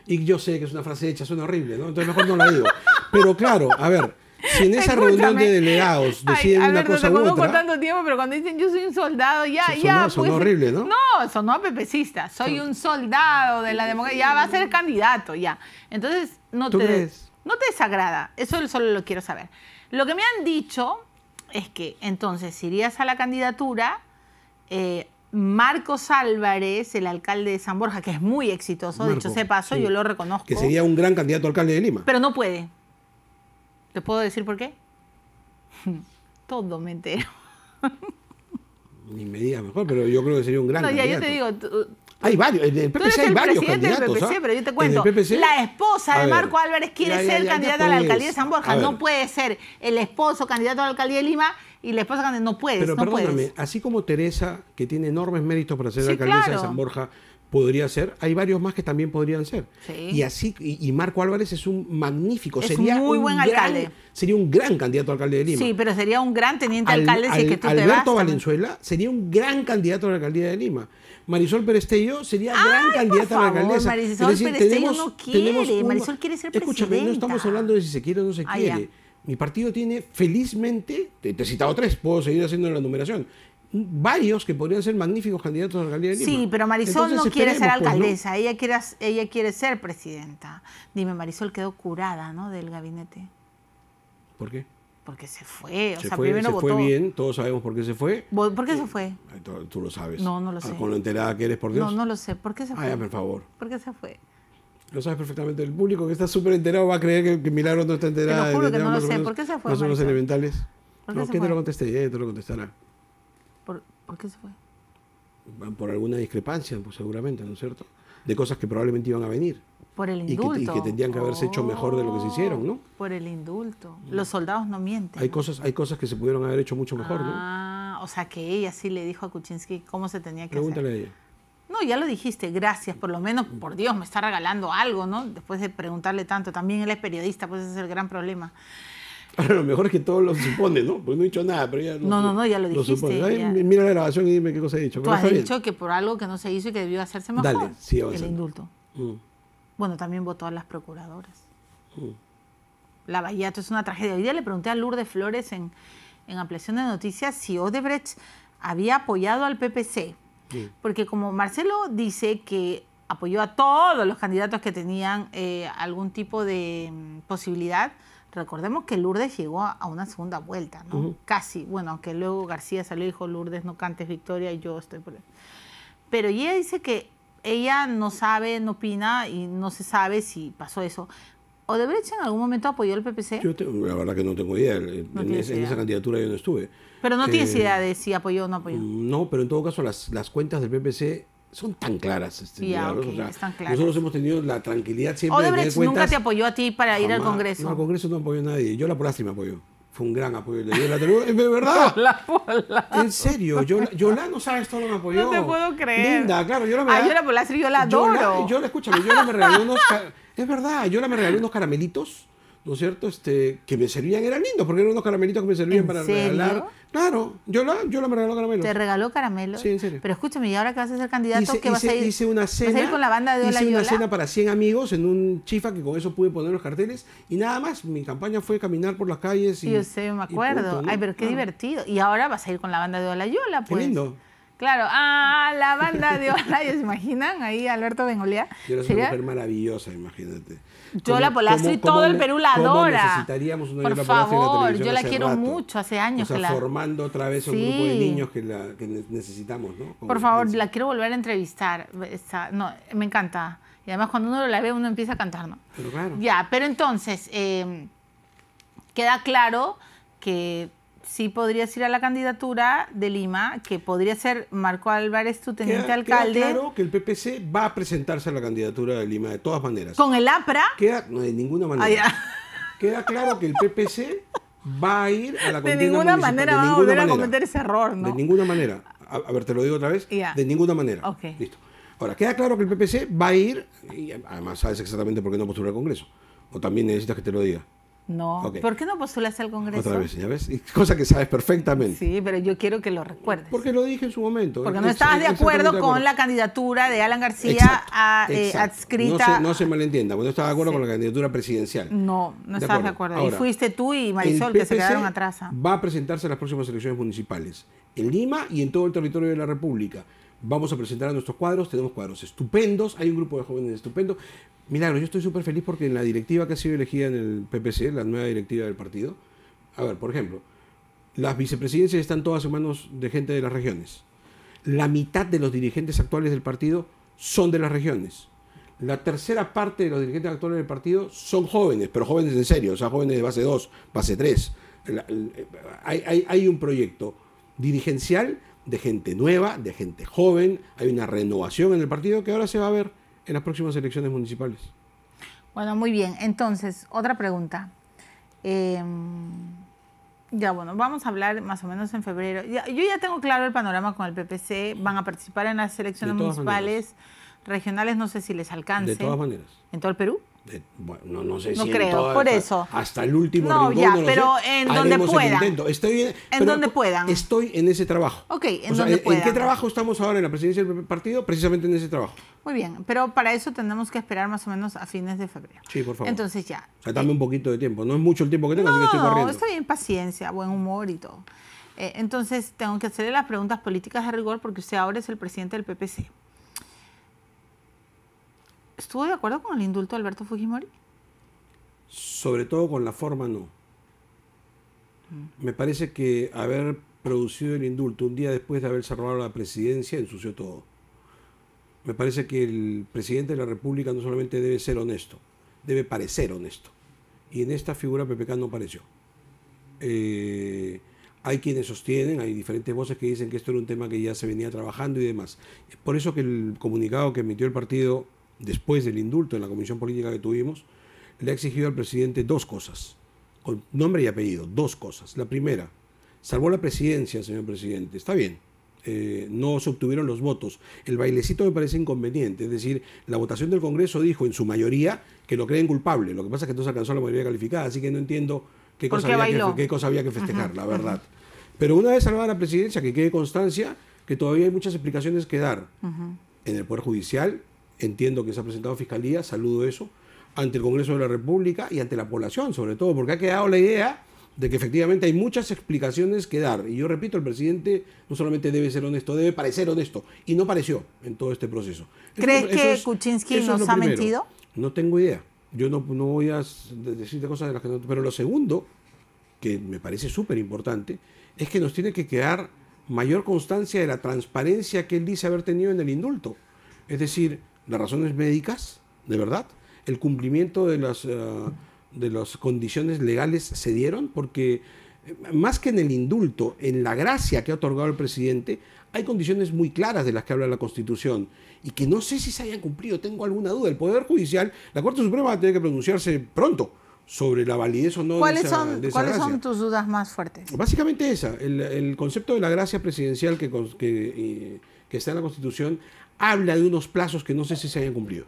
y yo sé que es una frase hecha, suena horrible, ¿no? Entonces mejor no la digo. Pero claro, a ver, si en esa reunión de delegados deciden una cosa u otra... Te tanto tiempo, pero cuando dicen yo soy un soldado, sonó horrible, ¿no? No, sonó a pepecista. Soy un soldado de la democracia, ya va a ser candidato, ya. Entonces, no te desagrada. Eso solo lo quiero saber. Lo que me han dicho es que, entonces, si irías a la candidatura, Marcos Álvarez, el alcalde de San Borja, que es muy exitoso, dicho sea paso, yo lo reconozco. Que sería un gran candidato a alcalde de Lima. Pero no puede. ¿Te puedo decir por qué? Todo me entero. Ni me digas mejor, pero yo creo que sería un gran candidato. Ya yo te digo... Hay varios, en el PPC hay varios candidatos. Del PPC, pero yo te cuento, la esposa de Marco Álvarez quiere ser candidata a la alcaldía de San Borja. No puede ser el esposo candidato a la alcaldía de Lima y la esposa candidata. No puedes, pero perdóname, así como Teresa, que tiene enormes méritos para ser alcaldesa de San Borja, podría ser, hay varios más que también podrían ser. Sí. Y Marco Álvarez es un magnífico, sería muy buen alcalde. Sería un gran candidato a alcalde de Lima. Sí, pero sería un gran teniente alcalde si es que tú te vas. Alberto Valenzuela sería un gran candidato a la alcaldía de Lima. Marisol Perestello sería gran candidata a la alcaldesa. Marisol Perestello no quiere. Marisol quiere ser presidenta. Escúchame, no estamos hablando de si se quiere o no se quiere. Ya. Mi partido tiene, felizmente, te he citado 3, puedo seguir haciendo la numeración, varios que podrían ser magníficos candidatos a la alcaldía de Lima. Sí, pero Marisol entonces, no quiere ser alcaldesa, pues, ¿no? ella quiere ser presidenta. Dime, Marisol quedó curada, ¿no?, del gabinete. ¿Por qué? Porque se fue, primero votó. Se fue bien, todos sabemos por qué se fue. ¿Por qué se fue? Tú lo sabes. No lo sé. Con lo enterada que eres, por Dios. No lo sé. ¿Por qué se fue? Por favor. ¿Por qué se fue? Lo sabes perfectamente. El público que está súper enterado va a creer que Milagros no está enterada. Te lo juro que no lo sé. ¿Por qué se fue, Más o menos elementales. ¿Por qué te lo contesté? Ella te lo contestará. ¿Por qué se fue? Por alguna discrepancia, pues seguramente, ¿no es cierto? De cosas que probablemente iban a venir. Por el indulto. Y que tendrían que haberse hecho mejor de lo que se hicieron, ¿no? Por el indulto. Los soldados no mienten. Hay cosas que se pudieron haber hecho mucho mejor, ¿no? O sea que ella sí le dijo a Kuczynski cómo se tenía que Pregúntale hacer. a ella. No, ya lo dijiste, gracias, por lo menos, por Dios, me está regalando algo, ¿no? Después de preguntarle tanto, también él es periodista, pues ese es el gran problema. Ahora, lo mejor es que todos lo suponen, ¿no? Porque no he dicho nada, pero ya No, ya lo dijiste. supone. Ay, Ya. mira la grabación y dime qué cosa he dicho. Tú Pero has está dicho que por algo que no se hizo y que debió hacerse mejor, Dale, sí, el avanzando. indulto. bien. Bueno, también votó a las procuradoras. Mm. La Bayato es una tragedia. Hoy día le pregunté a Lourdes Flores en Ampliación de Noticias si Odebrecht había apoyado al PPC. Sí. Porque como Marcelo dice que apoyó a todos los candidatos que tenían algún tipo de posibilidad, recordemos que Lourdes llegó a una segunda vuelta, ¿no? Ujú. Casi. Bueno, aunque luego García salió y dijo, Lourdes, no cantes victoria y yo estoy por él. Pero ella dice que ella no sabe, no opina y no se sabe si pasó eso. ¿Odebrecht en algún momento apoyó al PPC? La verdad que no tengo idea. tienes En idea. esa candidatura yo no estuve. Pero no tienes Eh, idea de si apoyó o no apoyó. No, pero en todo caso las cuentas del PPC son tan claras. Ya, Milagros. ok, están claras. Nosotros hemos tenido la tranquilidad siempre de tener Odebrecht nunca cuentas. te apoyó a ti para ir al Jamás. Congreso. No, al Congreso no apoyó a nadie. Yola Polastri me apoyó. Fue un gran apoyo. Le dio la tribuna. ¿De verdad? En serio, Yola no sabes todo lo que me apoyó. No te puedo creer. Linda, claro, Yola me Ah, da- Yola Polastri, yo la adoro. Escúchame, Yola me regaló unos... Es verdad, Yola me regaló unos caramelitos, ¿no es cierto? Que me servían, eran lindos, porque eran unos caramelitos que me servían ¿En para serio? regalar. Claro, Yola me regaló caramelos. Te regaló caramelos. Sí, en serio. Pero escúchame, ¿y ahora que vas a ser candidato, qué vas a ir? Hice una cena. ¿Vas a ir con la banda de Hola Hice una Yola? cena para 100 amigos en un chifa que con eso pude poner los carteles y nada más. Mi campaña fue caminar por las calles y. Sí, yo sé, me y acuerdo. punto, ¿no? Ay, pero qué Claro. divertido. Y ahora vas a ir con la banda de Hola Yola, Qué pues. lindo. Claro, la banda de Hola, ¿se imaginan? Ahí Alberto Bengolea. Yola es una mujer maravillosa, imagínate. Yola Polastri y todo el Perú la cómo adora. necesitaríamos una Por Yola Polastri en la favor, televisión yo la hace quiero rato. mucho, hace años O sea, que la... formando otra vez un Sí. grupo de niños que necesitamos, ¿no? Como Por favor, dicen. la quiero volver a entrevistar. No, me encanta. Y además cuando uno la ve, uno empieza a cantar, ¿no? Pero claro. Ya, pero entonces, queda claro que sí podrías ir a la candidatura de Lima, que podría ser Marco Álvarez, tu teniente alcalde, Queda claro que el PPC va a presentarse a la candidatura de Lima de todas maneras. con el APRA. No, de ninguna manera. Ah, ya. Queda claro que el PPC va a ir a la De contienda ninguna municipal. manera De vamos a ninguna volver a manera. cometer ese error, ¿no? De ninguna manera. A ver, te lo digo otra vez. Ya. De ninguna manera. Ok. Listo. Ahora, queda claro que el PPC va a ir, y además sabes exactamente por qué no postula al Congreso. O también necesitas que te lo diga. No. Ok. ¿Por qué no postulas al Congreso? Otra vez, ¿ya ves? Y cosa que sabes perfectamente. Sí, pero yo quiero que lo recuerdes. Porque lo dije en su momento. Porque no estabas de acuerdo Exactamente con la candidatura de Alan García Exacto. adscrita. No se malentienda, porque no estaba de acuerdo Sí. con la candidatura presidencial. No estabas de acuerdo. Ahora, y fuiste tú y Marisol el que se PPC quedaron atrás. ¿Ah? va a presentarse a las próximas elecciones municipales en Lima y en todo el territorio de la República. Vamos a presentar a nuestros cuadros, tenemos cuadros estupendos, hay un grupo de jóvenes estupendos. Milagro, yo estoy súper feliz porque en la directiva que ha sido elegida en el PPC, la nueva directiva del partido, a ver, por ejemplo, las vicepresidencias están todas en manos de gente de las regiones. La mitad de los dirigentes actuales del partido son de las regiones. La tercera parte de los dirigentes actuales del partido son jóvenes, pero jóvenes en serio, o sea, jóvenes de base 2, base 3. Hay un proyecto dirigencial de gente nueva, de gente joven, hay una renovación en el partido que ahora se va a ver en las próximas elecciones municipales. Bueno, muy bien. Entonces, otra pregunta. Ya, bueno, vamos a hablar más o menos en febrero. Yo ya tengo claro el panorama con el PPC. Van a participar en las elecciones De todas municipales, regionales, no sé si les alcance. De todas maneras. ¿En todo el Perú? Bueno, no sé No si creo, en todas, por eso. hasta el último No, rincón, ya, no lo pero sé. en donde Haremos el puedan. intento. En donde puedan. Estoy en ese trabajo. Ok, en O sea, donde ¿en puedan. qué trabajo estamos ahora en la presidencia del partido? Precisamente en ese trabajo. Muy bien, pero para eso tenemos que esperar más o menos a fines de febrero. Sí, por favor. Entonces ya. O sea, dame un poquito de tiempo. No es mucho el tiempo que tengo, así que estoy No, corriendo. está bien, paciencia, buen humor y todo. Entonces tengo que hacerle las preguntas políticas de rigor porque usted ahora es el presidente del PPC. ¿Estuvo de acuerdo con el indulto de Alberto Fujimori? Sobre todo con la forma, no. Me parece que haber producido el indulto un día después de haber cerrado la presidencia ensució todo. Me parece que el presidente de la República no solamente debe ser honesto, debe parecer honesto. Y en esta figura PPK no pareció. Hay quienes sostienen, hay diferentes voces que dicen que esto era un tema que ya se venía trabajando y demás. Por eso que el comunicado que emitió el partido después del indulto en la comisión política que tuvimos, le ha exigido al presidente dos cosas, con nombre y apellido, dos cosas. La primera, salvó la presidencia, señor presidente, está bien, no se obtuvieron los votos. El bailecito me parece inconveniente, es decir, la votación del Congreso dijo en su mayoría que lo creen culpable, lo que pasa es que no se alcanzó la mayoría calificada, así que no entiendo qué ¿Por cosa, qué había bailó? qué cosa había que festejar, la verdad. Pero una vez salvada la presidencia, que quede constancia que todavía hay muchas explicaciones que dar en el Poder Judicial. Entiendo que se ha presentado Fiscalía, saludo eso, ante el Congreso de la República y ante la población, sobre todo, porque ha quedado la idea de que efectivamente hay muchas explicaciones que dar. Y yo repito, el presidente no solamente debe ser honesto, debe parecer honesto. Y no pareció en todo este proceso. ¿Crees que Kuczynski nos ha mentido? No tengo idea. Yo no voy a decirte cosas de las que no... Pero lo segundo, que me parece súper importante, es que nos tiene que quedar mayor constancia de la transparencia que él dice haber tenido en el indulto. Es decir, las razones médicas, de verdad, el cumplimiento de las condiciones legales se dieron, porque más que en el indulto, en la gracia que ha otorgado el presidente, hay condiciones muy claras de las que habla la Constitución y que no sé si se hayan cumplido, tengo alguna duda. El Poder Judicial, la Corte Suprema va a tener que pronunciarse pronto sobre la validez o no de esa gracia. ¿Cuáles son tus dudas más fuertes? Básicamente esa, el concepto de la gracia presidencial que está en la Constitución habla de unos plazos que no sé si se hayan cumplido.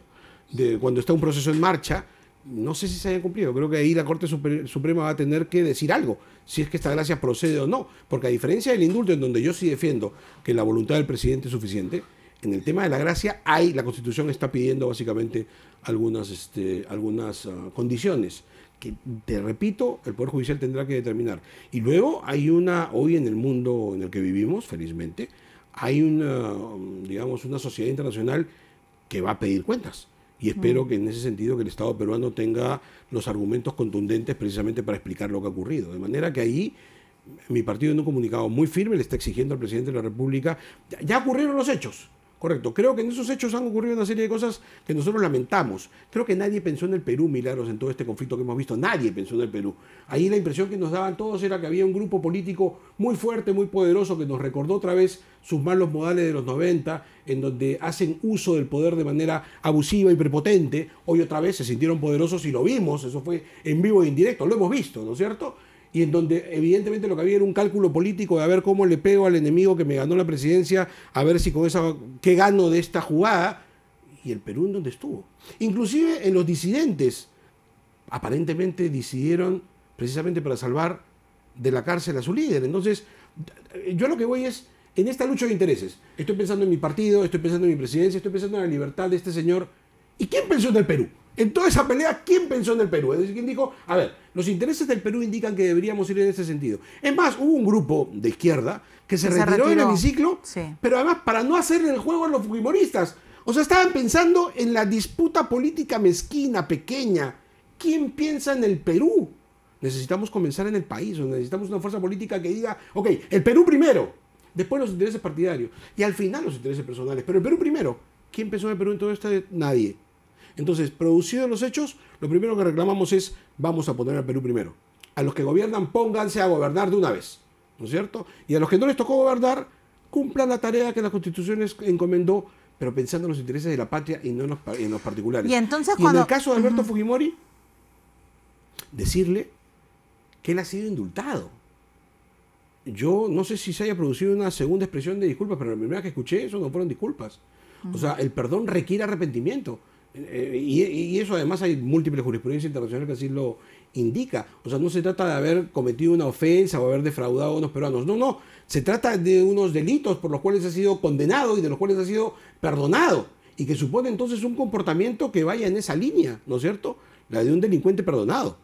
De cuando está un proceso en marcha, no sé si se hayan cumplido. Creo que ahí la Corte Suprema va a tener que decir algo, si es que esta gracia procede o no. Porque a diferencia del indulto, en donde yo sí defiendo que la voluntad del presidente es suficiente, en el tema de la gracia, la Constitución está pidiendo básicamente algunas condiciones que, te repito, el Poder Judicial tendrá que determinar. Y luego hay hoy en el mundo en el que vivimos, felizmente, hay una sociedad internacional que va a pedir cuentas. Y espero que en ese sentido que el Estado peruano tenga los argumentos contundentes precisamente para explicar lo que ha ocurrido. De manera que ahí mi partido en un comunicado muy firme le está exigiendo al presidente de la República, ya ocurrieron los hechos. Correcto, creo que en esos hechos han ocurrido una serie de cosas que nosotros lamentamos. Creo que nadie pensó en el Perú, Milagros, en todo este conflicto que hemos visto. Nadie pensó en el Perú. Ahí la impresión que nos daban todos era que había un grupo político muy fuerte, muy poderoso, que nos recordó otra vez sus malos modales de los 90, en donde hacen uso del poder de manera abusiva y prepotente. Hoy otra vez se sintieron poderosos y lo vimos, eso fue en vivo e indirecto, lo hemos visto, ¿no es cierto? Y en donde evidentemente lo que había era un cálculo político de a ver cómo le pego al enemigo que me ganó la presidencia, a ver si con qué gano de esta jugada. Y el Perú, ¿en dónde estuvo? Inclusive en los disidentes, aparentemente decidieron precisamente para salvar de la cárcel a su líder. Entonces, yo lo que voy es, en esta lucha de intereses, estoy pensando en mi partido, estoy pensando en mi presidencia, estoy pensando en la libertad de este señor. ¿Y quién pensó en el Perú? En toda esa pelea, ¿quién pensó en el Perú? Es decir, ¿quién dijo, a ver, los intereses del Perú indican que deberíamos ir en ese sentido? Es más, hubo un grupo de izquierda que se retiró del hemiciclo, sí, pero además para no hacerle el juego a los fujimoristas. O sea, estaban pensando en la disputa política mezquina, pequeña. ¿Quién piensa en el Perú? Necesitamos comenzar en el país, o necesitamos una fuerza política que diga, ok, el Perú primero, después los intereses partidarios, y al final los intereses personales, pero el Perú primero. ¿Quién pensó en el Perú en todo esto? Nadie. Entonces, producidos los hechos, lo primero que reclamamos es, vamos a poner al Perú primero. A los que gobiernan, pónganse a gobernar de una vez, ¿no es cierto? Y a los que no les tocó gobernar, cumplan la tarea que la Constitución les encomendó, pero pensando en los intereses de la patria y no en los particulares. Y entonces en el caso de Alberto Fujimori, decirle que él ha sido indultado. Yo no sé si se haya producido una segunda expresión de disculpas, pero la primera que escuché, eso no fueron disculpas. O sea, el perdón requiere arrepentimiento. Y eso además hay múltiples jurisprudencia internacional que así lo indica. O sea, no se trata de haber cometido una ofensa o haber defraudado a unos peruanos. No. Se trata de unos delitos por los cuales ha sido condenado y de los cuales ha sido perdonado. Y que supone entonces un comportamiento que vaya en esa línea, ¿no es cierto? La de un delincuente perdonado,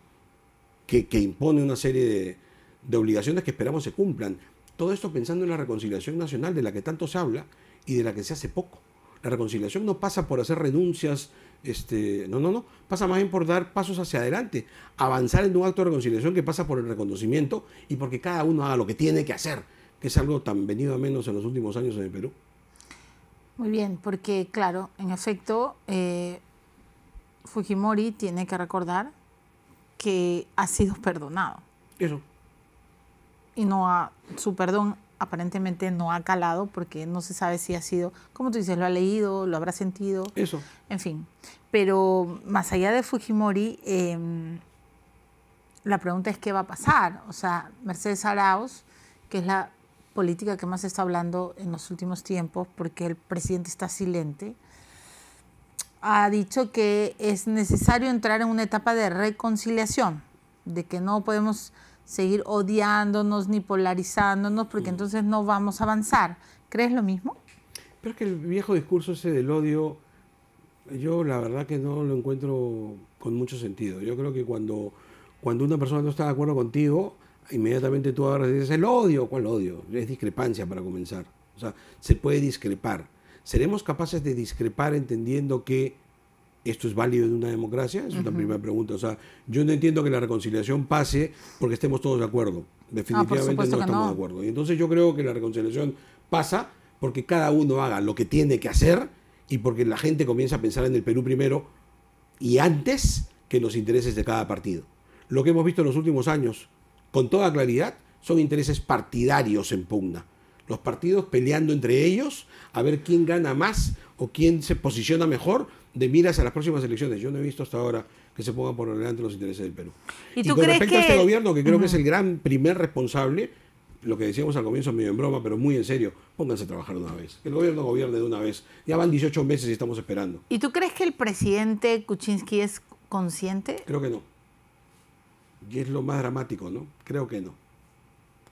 que impone una serie de obligaciones que esperamos se cumplan. Todo esto pensando en la reconciliación nacional de la que tanto se habla y de la que se hace poco. La reconciliación no pasa por hacer renuncias, no. Pasa más bien por dar pasos hacia adelante, avanzar en un acto de reconciliación que pasa por el reconocimiento y porque cada uno haga lo que tiene que hacer, que es algo tan venido a menos en los últimos años en el Perú. Muy bien, porque claro, en efecto, Fujimori tiene que recordar que ha sido perdonado. Eso. Y su perdón aparentemente no ha calado porque no se sabe si ha sido, como tú dices, lo ha leído, lo habrá sentido. Eso. En fin. Pero más allá de Fujimori, la pregunta es qué va a pasar. O sea, Mercedes Arauz, que es la política que más se está hablando en los últimos tiempos porque el presidente está silente, ha dicho que es necesario entrar en una etapa de reconciliación. de que no podemos seguir odiándonos ni polarizándonos, porque entonces no vamos a avanzar. ¿Crees lo mismo? Pero es que el viejo discurso ese del odio, yo la verdad que no lo encuentro con mucho sentido. Yo creo que cuando una persona no está de acuerdo contigo, inmediatamente tú ahora dices, el odio. ¿Cuál odio? Es discrepancia para comenzar. O sea, se puede discrepar. ¿Seremos capaces de discrepar entendiendo que esto es válido en una democracia? Es una primera pregunta. O sea, yo no entiendo que la reconciliación pase porque estemos todos de acuerdo. Definitivamente no estamos de acuerdo. Y entonces yo creo que la reconciliación pasa porque cada uno haga lo que tiene que hacer y porque la gente comienza a pensar en el Perú primero y antes que los intereses de cada partido. Lo que hemos visto en los últimos años, con toda claridad, son intereses partidarios en pugna. Los partidos peleando entre ellos a ver quién gana más o quién se posiciona mejor de miras a las próximas elecciones. Yo no he visto hasta ahora que se pongan por delante los intereses del Perú. ¿Y con respecto a este gobierno, que creo que es Uh-huh. el gran primer responsable, lo que decíamos al comienzo medio en broma, pero muy en serio, pónganse a trabajar de una vez. Que el gobierno gobierne de una vez. Ya van 18 meses y estamos esperando. ¿Y tú crees que el presidente Kuczynski es consciente? Creo que no. Y es lo más dramático, ¿no? Creo que no.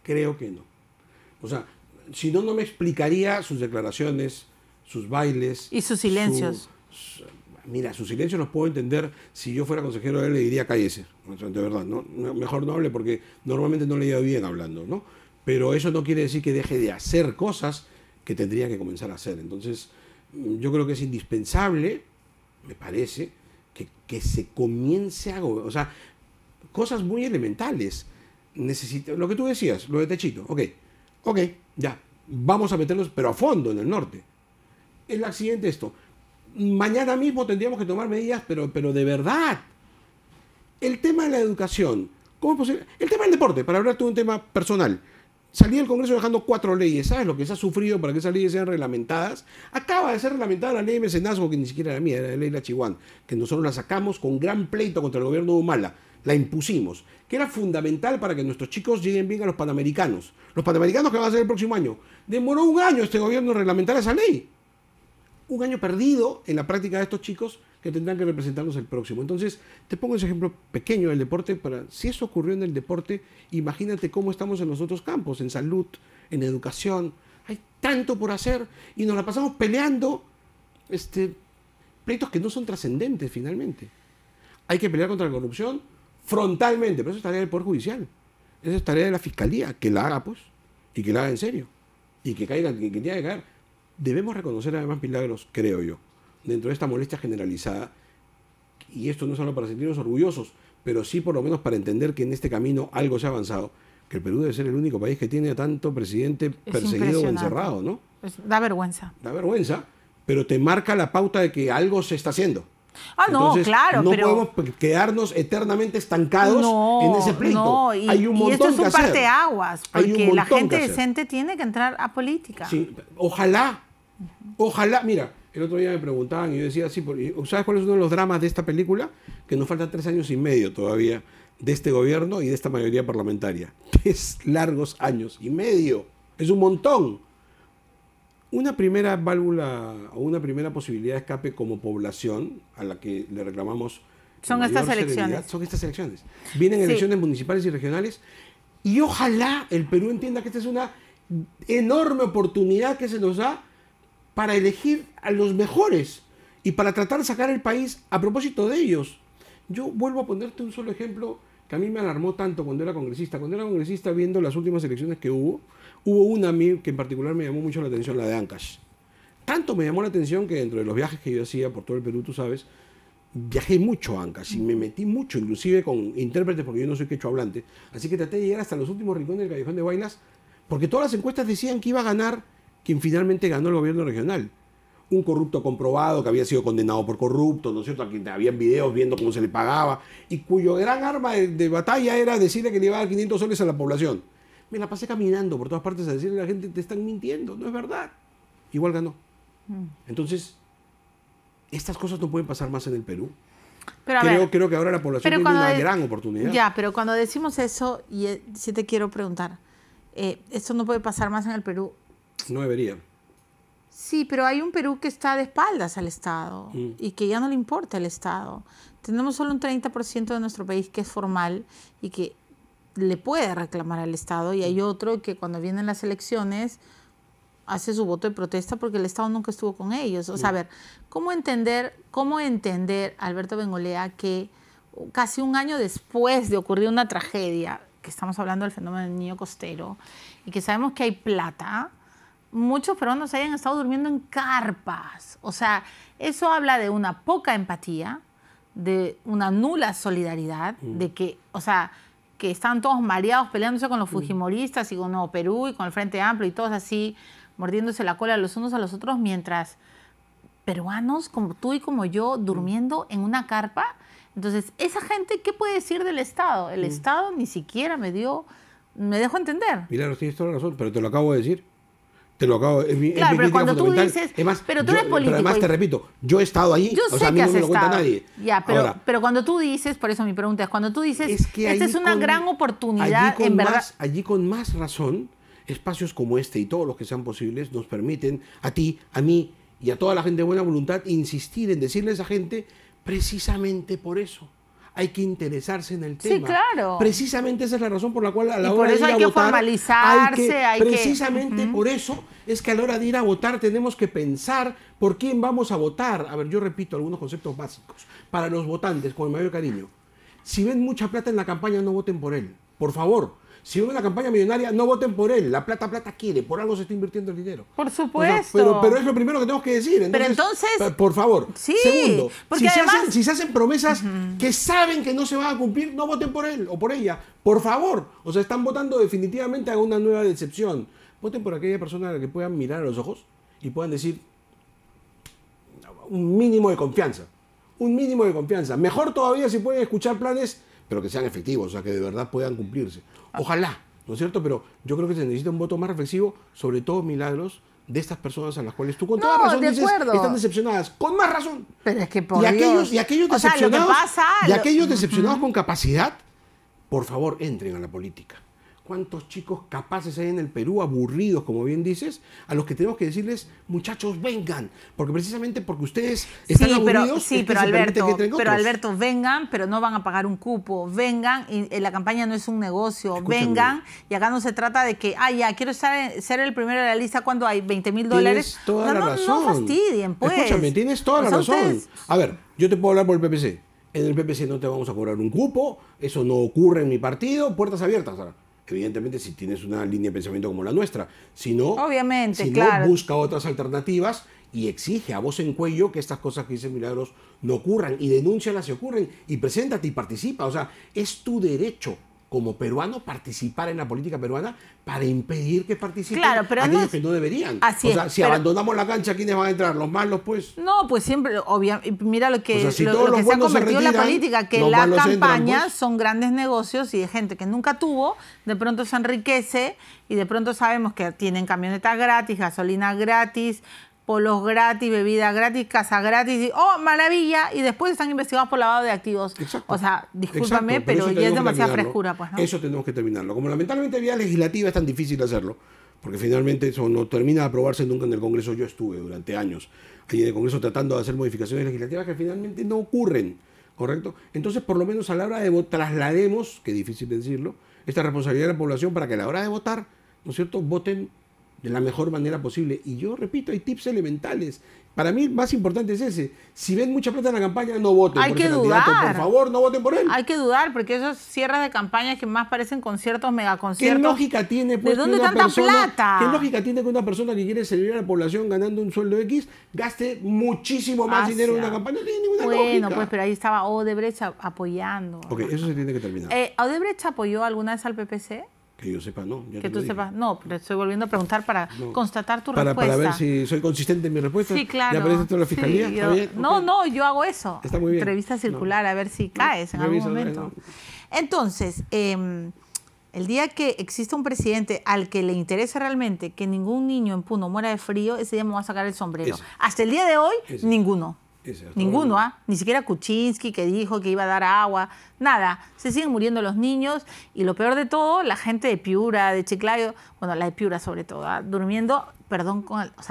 Creo que no. O sea, si no, no me explicaría sus declaraciones, sus bailes. Y sus silencios. Mira, sus silencios los puedo entender. Si yo fuera consejero de él, le diría cállese. O sea, de verdad, ¿no? Mejor no hable porque normalmente no le iba bien hablando, ¿no? Pero eso no quiere decir que deje de hacer cosas que tendría que comenzar a hacer. Entonces, yo creo que es indispensable, me parece, que se comience a... O sea, cosas muy elementales. Lo que tú decías, lo de Techito. Ok, ya. Vamos a meterlos, pero a fondo en el norte. El accidente esto. Mañana mismo tendríamos que tomar medidas, pero de verdad. El tema de la educación. ¿Cómo es posible? El tema del deporte, para hablarte de un tema personal. Salí del Congreso dejando 4 leyes. ¿Sabes lo que se ha sufrido para que esas leyes sean reglamentadas? Acaba de ser reglamentada la ley de mecenazgo, que ni siquiera era mía, era la ley de la Chihuahua, que nosotros la sacamos con gran pleito contra el gobierno de Humala. La impusimos, que era fundamental para que nuestros chicos lleguen bien a los Panamericanos. Los Panamericanos que van a ser el próximo año. Demoró 1 año este gobierno en reglamentar esa ley. 1 año perdido en la práctica de estos chicos que tendrán que representarnos el próximo. Entonces, te pongo ese ejemplo pequeño del deporte. Si eso ocurrió en el deporte, imagínate cómo estamos en los otros campos, en salud, en educación. Hay tanto por hacer y nos la pasamos peleando pleitos que no son trascendentes finalmente. Hay que pelear contra la corrupción frontalmente, pero eso es tarea del Poder Judicial. Eso es tarea de la Fiscalía, que la haga, pues, y que la haga en serio. Y que caiga, que tenga que caer. Debemos reconocer además, Milagros, creo yo, dentro de esta molestia generalizada, y esto no es solo para sentirnos orgullosos, pero sí por lo menos para entender que en este camino algo se ha avanzado, que el Perú debe ser el único país que tiene a tanto presidente perseguido o encerrado, ¿no? Da vergüenza. Da vergüenza, pero te marca la pauta de que algo se está haciendo. Entonces, no, claro, no pero... podemos quedarnos eternamente estancados en ese pleito. No, hay un montón y esto es un que hacer. parteaguas, porque la gente decente tiene que entrar a política. Sí, ojalá, mira, el otro día me preguntaban y yo decía, sí, ¿sabes cuál es uno de los dramas de esta película? Que nos faltan 3 años y medio todavía de este gobierno y de esta mayoría parlamentaria. 3 largos años y medio, es un montón. Una primera válvula o una primera posibilidad de escape como población a la que le reclamamos son estas elecciones. Son estas elecciones. Vienen elecciones municipales y regionales y ojalá el Perú entienda que esta es una enorme oportunidad que se nos da para elegir a los mejores y para tratar de sacar el país a propósito de ellos. Yo vuelvo a ponerte un solo ejemplo que a mí me alarmó tanto cuando era congresista. Cuando era congresista, viendo las últimas elecciones que hubo una a mí que en particular me llamó mucho la atención, la de Ancash. Tanto me llamó la atención que dentro de los viajes que yo hacía por todo el Perú, tú sabes, viajé mucho a Ancash y me metí mucho, inclusive con intérpretes, porque yo no soy quechua hablante. Así que traté de llegar hasta los últimos rincones del Callejón de Huaylas, porque todas las encuestas decían que iba a ganar quien finalmente ganó el gobierno regional. Un corrupto comprobado que había sido condenado por corrupto, ¿no es cierto? Aquí habían videos viendo cómo se le pagaba y cuyo gran arma de batalla era decirle que le iba a dar 500 soles a la población. Me la pasé caminando por todas partes a decirle a la gente, te están mintiendo, no es verdad. Igual ganó. Entonces, estas cosas no pueden pasar más en el Perú. Pero creo que ahora la población tiene una gran oportunidad. Ya, pero cuando decimos eso, y sí te quiero preguntar, ¿esto no puede pasar más en el Perú? No debería. Sí, pero hay un Perú que está de espaldas al Estado y que ya no le importa el Estado. Tenemos solo un 30% de nuestro país que es formal y que le puede reclamar al Estado, y hay otro que cuando vienen las elecciones hace su voto de protesta porque el Estado nunca estuvo con ellos. O sea, a ver, ¿cómo entender, Alberto Bengolea, que casi un año después de ocurrir una tragedia, que estamos hablando del fenómeno del niño costero, y que sabemos que hay plata, muchos peruanos hayan estado durmiendo en carpas? O sea, eso habla de una poca empatía, de una nula solidaridad, de que, o sea, que están todos mareados peleándose con los fujimoristas y con Nuevo Perú y con el Frente Amplio y todos así mordiéndose la cola los unos a los otros, mientras peruanos como tú y como yo durmiendo en una carpa. Entonces, esa gente, ¿qué puede decir del Estado? El Estado ni siquiera me dejó entender. Milagros, tienes toda la razón, pero te lo acabo de decir. Te lo acabo de decir. Claro, pero cuando tú dices, pero tú eres político. Pero además te repito, yo he estado ahí, yo sé a mí que no me lo cuenta estado. nadie. Ya, pero cuando tú dices, por eso mi pregunta es, cuando tú dices, esta es una gran oportunidad, en verdad. Allí con más razón, espacios como este y todos los que sean posibles nos permiten a ti, a mí y a toda la gente de buena voluntad insistir en decirle a esa gente, precisamente por eso hay que interesarse en el tema. Sí, claro. Precisamente esa es la razón por la cual a la y hora por eso de ir hay que a votar, formalizarse, precisamente por eso es que a la hora de ir a votar tenemos que pensar por quién vamos a votar. A ver, yo repito algunos conceptos básicos para los votantes con el mayor cariño. Si ven mucha plata en la campaña, no voten por él, por favor. Si ven una campaña millonaria, no voten por él. La plata quiere, por algo se está invirtiendo el dinero. Por supuesto. O sea, pero es lo primero que tenemos que decir. Entonces, por favor. Sí, segundo, porque si se hacen promesas que saben que no se van a cumplir, no voten por él o por ella. Por favor. O sea, están votando definitivamente a una nueva decepción. Voten por aquella persona a la que puedan mirar a los ojos y puedan decir un mínimo de confianza. Un mínimo de confianza. Mejor todavía si pueden escuchar planes, pero que sean efectivos, o sea, que de verdad puedan cumplirse. Ojalá, ¿no es cierto? Pero yo creo que se necesita un voto más reflexivo, sobre todo, Milagros, de estas personas a las cuales tú con toda razón dices están decepcionadas. Con más razón. Pero es que por aquellos decepcionados, aquellos decepcionados con capacidad, por favor, entren a la política. ¿Cuántos chicos capaces hay en el Perú, aburridos, como bien dices, a los que tenemos que decirles, muchachos, vengan? Porque precisamente porque ustedes están aburridos. Pero Alberto, vengan, pero no van a pagar un cupo. Vengan, y la campaña no es un negocio. Escúchame. Vengan, y acá no se trata de que, ya, quiero ser el primero de la lista cuando hay $20,000. Tienes toda la razón. No fastidien, pues. Escúchame, tienes toda la razón. Ustedes... A ver, yo te puedo hablar por el PPC. En el PPC no te vamos a cobrar un cupo, eso no ocurre en mi partido, puertas abiertas ahora. Evidentemente, si tienes una línea de pensamiento como la nuestra. Si no, busca otras alternativas y exige a voz en cuello que estas cosas que dice Milagros no ocurran y denúncialas si ocurren y preséntate y participa. O sea, es tu derecho como peruano participar en la política peruana para impedir que participen aquellos que no deberían. Si abandonamos la cancha, ¿quiénes van a entrar? ¿Los malos, pues? No, pues siempre, obviamente, mira lo que, si lo que se ha convertido en la retiran, política, que las campañas pues, son grandes negocios y de gente que nunca tuvo, de pronto se enriquece y de pronto sabemos que tienen camionetas gratis, gasolina gratis, polos gratis, bebida gratis, casa gratis, y ¡oh, maravilla! Y después están investigados por lavado de activos. Exacto. O sea, discúlpame, pero ya es demasiada frescura, pues, ¿no? Eso tenemos que terminarlo. Como lamentablemente vía legislativa es tan difícil hacerlo, porque finalmente eso no termina de aprobarse nunca en el Congreso. Yo estuve durante años ahí en el Congreso tratando de hacer modificaciones legislativas que finalmente no ocurren, ¿correcto? Entonces, por lo menos a la hora de votar, traslademos, que es difícil decirlo, esta responsabilidad de la población para que a la hora de votar, ¿no es cierto?, voten de la mejor manera posible. Y yo repito, hay tips elementales. Para mí el más importante es ese. Si ven mucha plata en la campaña, no voten por ese candidato. Por favor, no voten por él. Hay que dudar, porque esos cierres de campaña que más parecen conciertos, megaconciertos. ¿Qué lógica tiene, pues, ¿de dónde tanta plata? ¿Qué lógica tiene que una persona que quiere servir a la población ganando un sueldo X gaste muchísimo más dinero en una campaña? No tiene ninguna lógica. Bueno, pues, pero ahí estaba Odebrecht apoyando. Ok, eso se tiene que terminar. ¿Odebrecht apoyó alguna vez al PPC? Que yo sepa, no. Que tú sepas, no, pero estoy volviendo a preguntar para constatar tu respuesta. Para ver si soy consistente en mi respuesta. Sí, claro. ¿Ya aparece toda la fiscalía? Sí, ¿Está bien? No, yo hago eso. Está muy bien. Entrevista circular, a ver si caes en algún momento. Entonces, el día que exista un presidente al que le interese realmente que ningún niño en Puno muera de frío, ese día me voy a sacar el sombrero. Hasta el día de hoy, ninguno. Ninguno, ni siquiera Kuczynski, que dijo que iba a dar agua, nada. Se siguen muriendo los niños y lo peor de todo, la gente de Piura, de Chiclayo, bueno, la de Piura sobre todo, durmiendo perdón,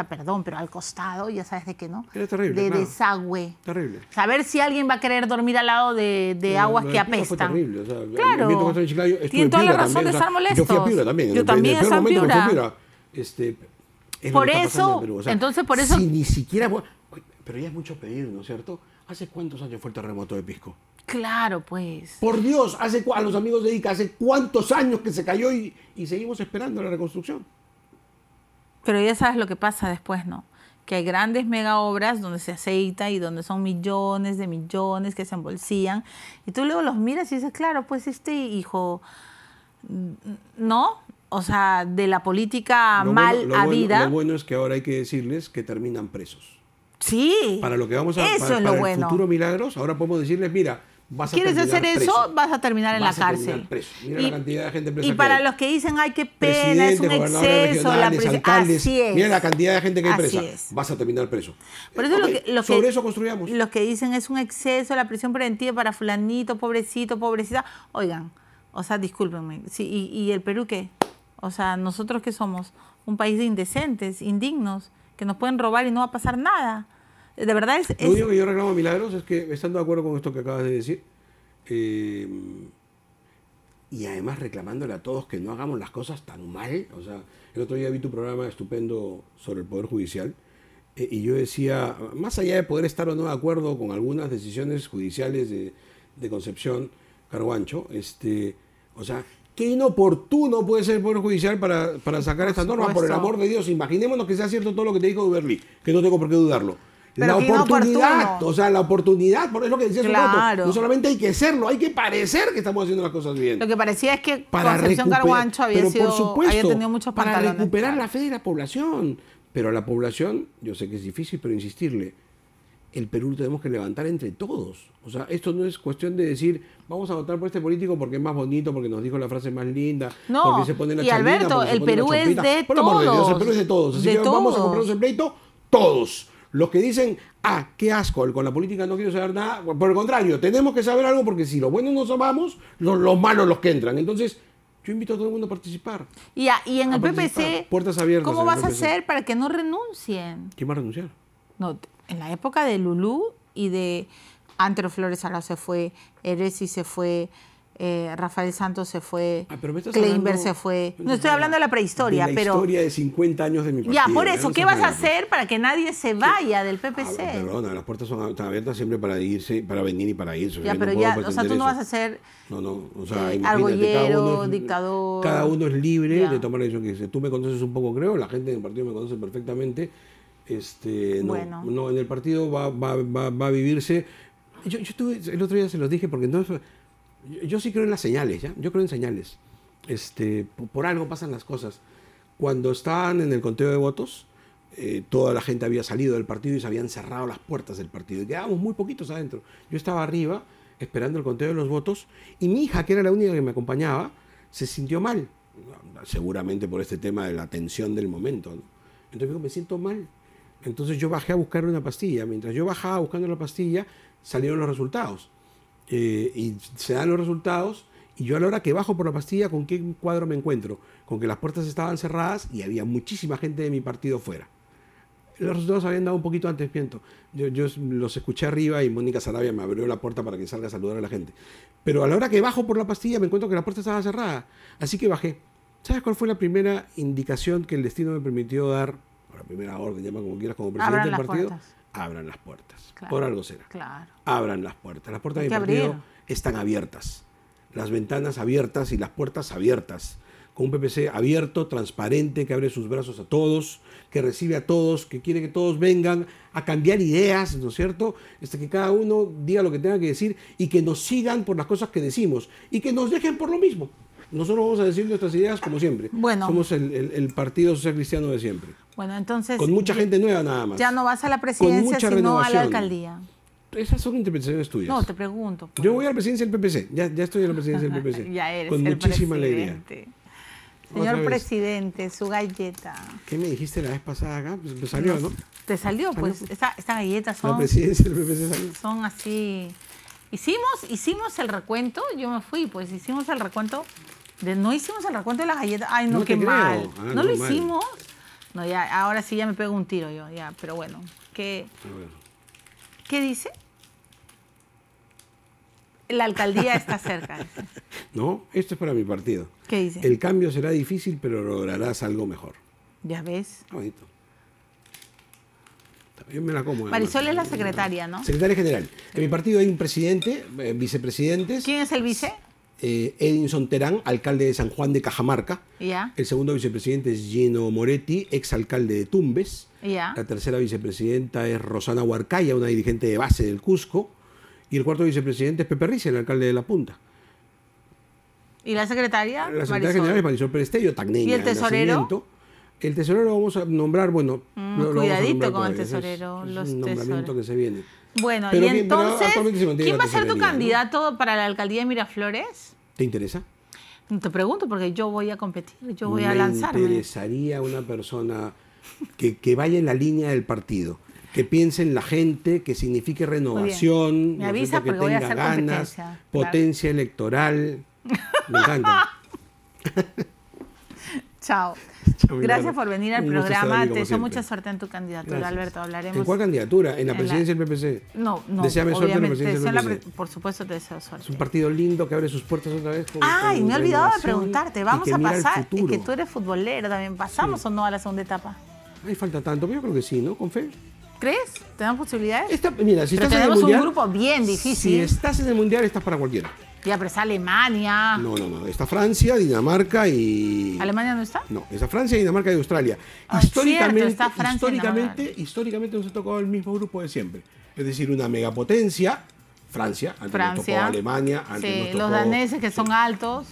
perdón, pero al costado, ya sabes de qué, ¿no? Era terrible, de claro. desagüe. Terrible. Saber si alguien va a querer dormir al lado de aguas que apestan. Fue terrible. O sea, claro. el viento que estuve en Chiclayo, estuve Tienen en toda la Piura razón también, de estar molestos. Yo fui a Piura también. Yo también en el peor estaba en momento me fui a Piura. Piura. Es Por lo que está pasando eso, en Perú. O sea, entonces por eso... Si ni siquiera... Pero ya es mucho pedir, ¿no es cierto? ¿Hace cuántos años fue el terremoto de Pisco? Claro, pues. Por Dios, a los amigos de ICA, ¿hace cuántos años que se cayó y seguimos esperando la reconstrucción? Pero ya sabes lo que pasa después, ¿no? Que hay grandes mega obras donde se aceita y donde son millones de millones que se embolsillan. Y tú luego los miras y dices, claro, pues este hijo, ¿no? O sea, de la política habida. Lo bueno es que ahora hay que decirles que terminan presos. Sí. Para lo que vamos a eso para, es lo para el bueno. futuro Milagros, ahora podemos decirles, mira, vas a ¿Quieres terminar hacer preso. eso? Vas a terminar en la cárcel. Mira la cantidad de gente presa y que para hay. los que dicen, ay, qué pena, es un Presidentes, exceso, la gobernadores, alcaldes, así es. mira la cantidad de gente que hay Así presa. es. Vas a terminar preso. Por eso Sobre eso construyamos. Los que dicen es un exceso la prisión preventiva para fulanito, pobrecito, pobrecita. Oigan, o sea, discúlpenme. Sí, ¿y el Perú qué? O sea, nosotros que somos un país de indecentes, indignos, que nos pueden robar y no va a pasar nada. De verdad es... Lo único que yo reclamo a Milagros es que, estando de acuerdo con esto que acabas de decir, y además reclamándole a todos que no hagamos las cosas tan mal. O sea, el otro día vi tu programa estupendo sobre el Poder Judicial, y yo decía, más allá de poder estar o no de acuerdo con algunas decisiones judiciales de Concepción Carhuancho, o sea, qué inoportuno puede ser el Poder Judicial para sacar esta norma, por el amor de Dios. Imaginémonos que sea cierto todo lo que te dijo Duberly, que no tengo por qué dudarlo. Pero la oportunidad, inoportuno. o sea, la oportunidad, por eso que decía hace un rato, Claro. no solamente hay que serlo, hay que parecer que estamos haciendo las cosas bien. Lo que parecía es que Para Concepción Carhuancho había tenido muchos para pantalones. recuperar la fe de la población. Pero a la población, yo sé que es difícil, pero insistirle, el Perú tenemos que levantar entre todos. O sea, esto no es cuestión de decir, vamos a votar por este político porque es más bonito, porque nos dijo la frase más linda, No, porque se pone la y chalina, Alberto, porque se el pone la Perú es chompita. de Por el amor de Dios, el todos. Perú es de todos. Así De que vamos a todos. comprarnos el pleito, todos. Los que dicen, qué asco, con la política no quiero saber nada. Por el contrario, tenemos que saber algo porque si los buenos nos amamos, los malos los que entran. Entonces, yo invito a todo el mundo a participar. Y en el PPC, puertas abiertas. ¿cómo en el vas a PPC. hacer para que no renuncien? ¿Quién va a renunciar? No, en la época de Lulú y de Antero Flores Arau se fue, Eresi se fue, Rafael Santos se fue, Pero me estás Kleinberg hablando- se fue. No estoy hablando de la prehistoria, de la pero... historia de 50 años de mi partido. Ya, por eso, no ¿qué estás vas a hablando. hacer para que nadie se vaya del PPC? Perdona, las puertas están abiertas siempre para irse, para venir y para irse. Ya, no pero puedo ya, o sea, pretender tú no eso. vas a ser No, o sea, imagínate, argollero, dictador. Cada uno es libre Ya. de tomar la decisión que dice. Tú me conoces un poco, creo, la gente del partido me conoce perfectamente. Bueno. No, en el partido va a vivirse. Yo el otro día se los dije porque no es... Yo sí creo en las señales, ¿ya? Yo creo en señales. Por algo pasan las cosas. Cuando estaban en el conteo de votos, toda la gente había salido del partido y se habían cerrado las puertas del partido. Y quedábamos muy poquitos adentro. Yo estaba arriba esperando el conteo de los votos y mi hija, que era la única que me acompañaba, se sintió mal. Seguramente por este tema de la tensión del momento, ¿no? Entonces me dijo, me siento mal. Entonces yo bajé a buscar una pastilla. Mientras yo bajaba buscando la pastilla, salieron los resultados. Y se dan los resultados y yo a la hora que bajo por la pastilla, ¿con qué cuadro me encuentro? Con que las puertas estaban cerradas y había muchísima gente de mi partido fuera. Los resultados habían dado un poquito antes, Piento. Yo los escuché arriba y Mónica Sarabia me abrió la puerta para que salga a saludar a la gente. Pero a la hora que bajo por la pastilla me encuentro que la puerta estaba cerrada. Así que bajé. ¿Sabes cuál fue la primera indicación que el destino me permitió dar? O la primera orden, llama como quieras, como presidente del partido. Abran las puertas. Claro, por algo será. Claro. Abran las puertas. Las puertas de mi Hay que partido abrir. están abiertas. Las ventanas abiertas y las puertas abiertas. Con un PPC abierto, transparente, que abre sus brazos a todos, que recibe a todos, que quiere que todos vengan a cambiar ideas, ¿no es cierto? Que cada uno diga lo que tenga que decir y que nos sigan por las cosas que decimos y que nos dejen por lo mismo. Nosotros vamos a decir nuestras ideas como siempre. Bueno. Somos el Partido Social Cristiano de siempre. Bueno, entonces... Con mucha gente nueva nada más. Ya no vas a la Con presidencia, mucha sino a la renovación. alcaldía. Esas son interpretaciones tuyas. No, te pregunto. pues. Yo voy a la presidencia del PPC. Ya estoy en la presidencia del PPC. Ya eres Con el muchísima alegría. presidente. Otra Señor vez. presidente, su galleta. ¿Qué me dijiste la vez pasada acá? Pues me salió, ¿no? Te salió, pues. Esta galleta La son, presidencia del PPC salió. son así. Hicimos el recuento, yo me fui, pues hicimos el recuento. No hicimos el recuento de las galletas. Ay, no, No qué te creo. mal. Ah, no no, lo mal. hicimos. No, ya, ahora sí ya me pego un tiro yo, ya, pero bueno. ¿Qué dice? La alcaldía está cerca. Dice. No, esto es para mi partido. ¿Qué dice? El cambio será difícil, pero lograrás algo mejor. Ya ves. Está bonito. Yo me la como. Marisol es la secretaria, ¿no? Secretaria general. En mi partido hay un presidente, vicepresidentes. ¿Quién es el vice? Edinson Terán, alcalde de San Juan de Cajamarca. Ya. El segundo vicepresidente es Gino Moretti, exalcalde de Tumbes. Ya. La tercera vicepresidenta es Rosana Huarcaya, una dirigente de base del Cusco. Y el cuarto vicepresidente es Pepe Rice, el alcalde de La Punta. ¿Y la secretaria? La secretaria general es Marisol Perestello, tagneña. ¿Y el tesorero? El tesorero lo vamos a nombrar, bueno... lo cuidadito vamos a nombrar con el todavía. tesorero, Es los un nombramiento tesoreros. que se viene. Bueno, Pero y bien, pero entonces, actualmente se mantiene ¿quién la va a ser tu tesorería, ¿no? candidato para la alcaldía de Miraflores? ¿Te interesa? Te pregunto porque yo voy a competir, yo voy a Me lanzarme. interesaría una persona que vaya en la línea del partido, que piense en la gente, que signifique renovación, Me ¿no es avisa cierto? Que porque voy a tenga hacer ganas, competencia, claro. potencia electoral. Me encanta. Chao. Chao, Gracias Milagro. por venir al Un gusto estar programa. aquí, Te como deseo siempre. mucha suerte en tu candidatura, Gracias. Alberto. Hablaremos. ¿En cuál candidatura? ¿En la En presidencia del PPC? No, Deséame suerte en la obviamente. presidencia del PPC. Por supuesto, te deseo suerte. Es un partido lindo que abre sus puertas otra vez. Ay, me he olvidado de renovación preguntarte. y Vamos que a mira al pasar. futuro. Que tú eres futbolero también. ¿Pasamos o no a la segunda etapa? Ay, falta tanto, pero yo creo que sí, ¿no? Con fe. ¿Crees? ¿Tenemos posibilidades? Mira, si Pero estás en el tenemos un mundial, grupo bien difícil. Si estás en el mundial, estás para cualquiera. Ya, pero está Alemania. No. Está Francia, Dinamarca y... ¿Alemania no está? No, está Francia, Dinamarca y Australia. Ah, cierto, está Francia y históricamente nos ha tocado el mismo grupo de siempre. Es decir, una megapotencia, Francia, antes nos tocó Alemania, antes sí, nos tocó... los daneses que son altos.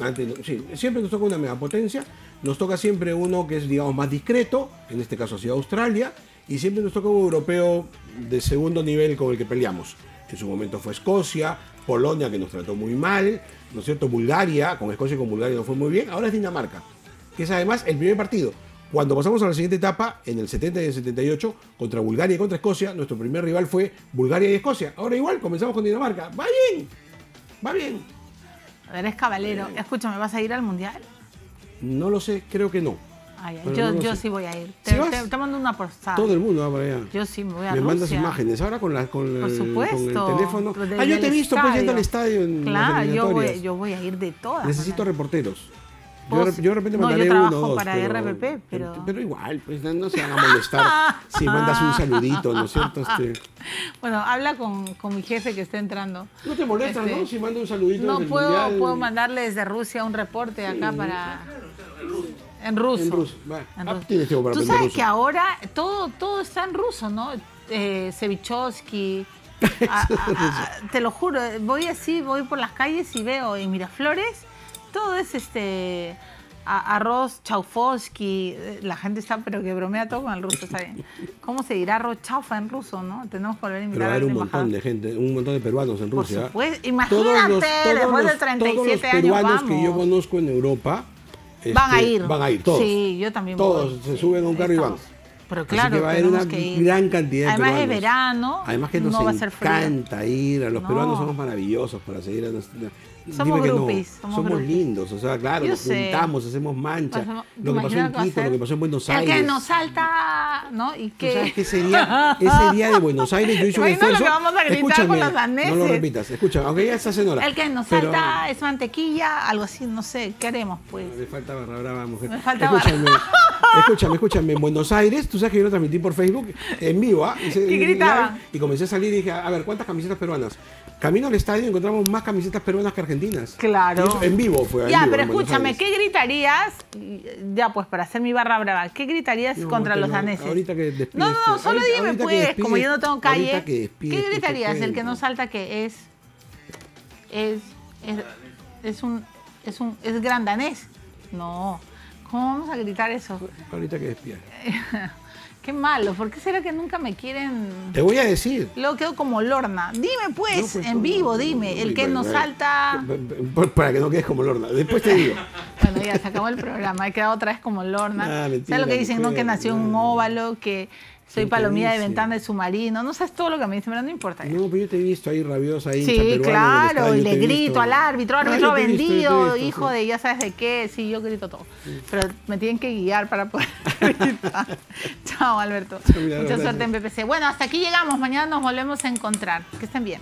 Sí, siempre nos toca una megapotencia, nos toca siempre uno que es, digamos, más discreto, en este caso ha sido Australia, y siempre nos toca un europeo de segundo nivel con el que peleamos. En su momento fue Escocia, Polonia, que nos trató muy mal, ¿no es cierto? Bulgaria, con Escocia y con Bulgaria no fue muy bien, ahora es Dinamarca, que es además el primer partido. Cuando pasamos a la siguiente etapa, en el 70 y el 78, contra Bulgaria y contra Escocia, nuestro primer rival fue Bulgaria y Escocia. Ahora igual, comenzamos con Dinamarca. Va bien, va bien. Eres caballero. Escúchame, ¿vas a ir al mundial? No lo sé, creo que no. Ay, Pero no yo lo sé. sí voy a ir. ¿Sí vas? Te mando una postada. Todo el mundo va para allá. Yo sí me voy a Me Rusia. mandas imágenes. Ahora con el supuesto. teléfono. Desde Yo te he el visto pues, yendo al estadio. estadio en Claro, las eliminatorias. yo voy a ir de todas. Necesito maneras. reporteros. Vos- Yo de repente no, mandaré yo trabajo uno o dos. para RPP, pero- Pero igual, pues no se van a molestar si mandas un saludito, ¿no es cierto? Bueno, habla con mi jefe que está entrando. No te molestas, Este, ¿no? Si mando un saludito No desde el puedo mundial. mandarle desde Rusia un reporte acá para... En ruso. En ruso, va. En Ah, ruso. tienes tiempo para Tú aprender sabes ruso. que ahora todo está en ruso, ¿no? Cevichowski. Te lo juro, voy por las calles y veo en Miraflores, todo es arroz chaufovsky. La gente está, pero que bromea todo con el ruso, está bien. ¿Cómo se dirá arroz chaufa en ruso, no? Tenemos que volver a Pero invitar va a al haber un embajador. montón de gente, un montón de peruanos en Por Rusia. supuesto, imagínate, después de 37 todos los años peruanos que yo vamos. conozco en Europa Van a ir. Van a ir, todos. Sí, yo también Todos voy. se Sí, suben a un carro y van. estamos. Pero Así claro, que va a haber tenemos una que ir. gran cantidad de Además peruanos. es verano, Además que nos no va a ser frío. encanta ir. A los No. peruanos somos maravillosos para seguir a nuestra... Somos Dime que no. groupies, somos groupies. lindos, o sea, claro, Yo nos sé. juntamos, hacemos mancha. Pasamos- Lo que pasó en imagina que va a Quito, ser lo que pasó en Buenos El Aires. que nos salta, ¿no? Y ¿Tú sabes que... qué sería ese día de Buenos Aires? Yo hice un Imagina lo esfuerzo. que vamos a gritar Escúchame, con los daneses. no lo repitas, escucha, aunque ya estás en hora. El que nos pero- salta es mantequilla, algo así, no sé, ¿qué haremos pues? Me falta barra brava, mujer. Me falta barra. Escúchame, en Buenos Aires, tú sabes que yo lo transmití por Facebook en vivo, ¿ah? ¿Qué gritaban? Y comencé a salir y dije, a ver, ¿cuántas camisetas peruanas? Camino al estadio y encontramos más camisetas peruanas que argentinas. Claro. Y eso en vivo fue. en Ya, vivo, pero en Buenos escúchame, Aires. ¿qué gritarías? Ya, pues, para hacer mi barra brava, ¿qué gritarías No, contra te los lo- daneses? ahorita que despides, No, solo ahorita- dime, ahorita que pues, despides, como yo no tengo calle, ahorita que despides, ¿qué pues, te gritarías? El que cuento. no salta que es gran danés. No, ¿cómo vamos a gritar eso? Ahorita que despides. Qué malo, ¿por qué será que nunca me quieren...? Te voy a decir. Luego quedo como Lorna. Dime pues, No, pues, en no, vivo, no, dime, no, el que bueno, no salta... Para que no quedes como Lorna. Después te digo. Bueno, ya se acabó el programa, he quedado otra vez como Lorna. Ah, mentira, ¿Sabes lo que dicen? No, mujer, que nació en un no. óvalo, que soy ¿Quién te palomilla de dice? ventana de submarino. No sabes todo lo que me dicen, pero no importa. ya. No, pero yo te he visto ahí rabiosa, hincha Sí, peruano en el claro, estadio, y te le he grito visto. al árbitro, Ah, árbitro yo te he visto, vendido, sí. hijo de ya sabes de qué. Sí, yo grito todo. Pero me tienen que guiar para poder... Chao, Alberto. Milagros, Mucha suerte gracias. en PPC. Bueno, hasta aquí llegamos. Mañana nos volvemos a encontrar. Que estén bien.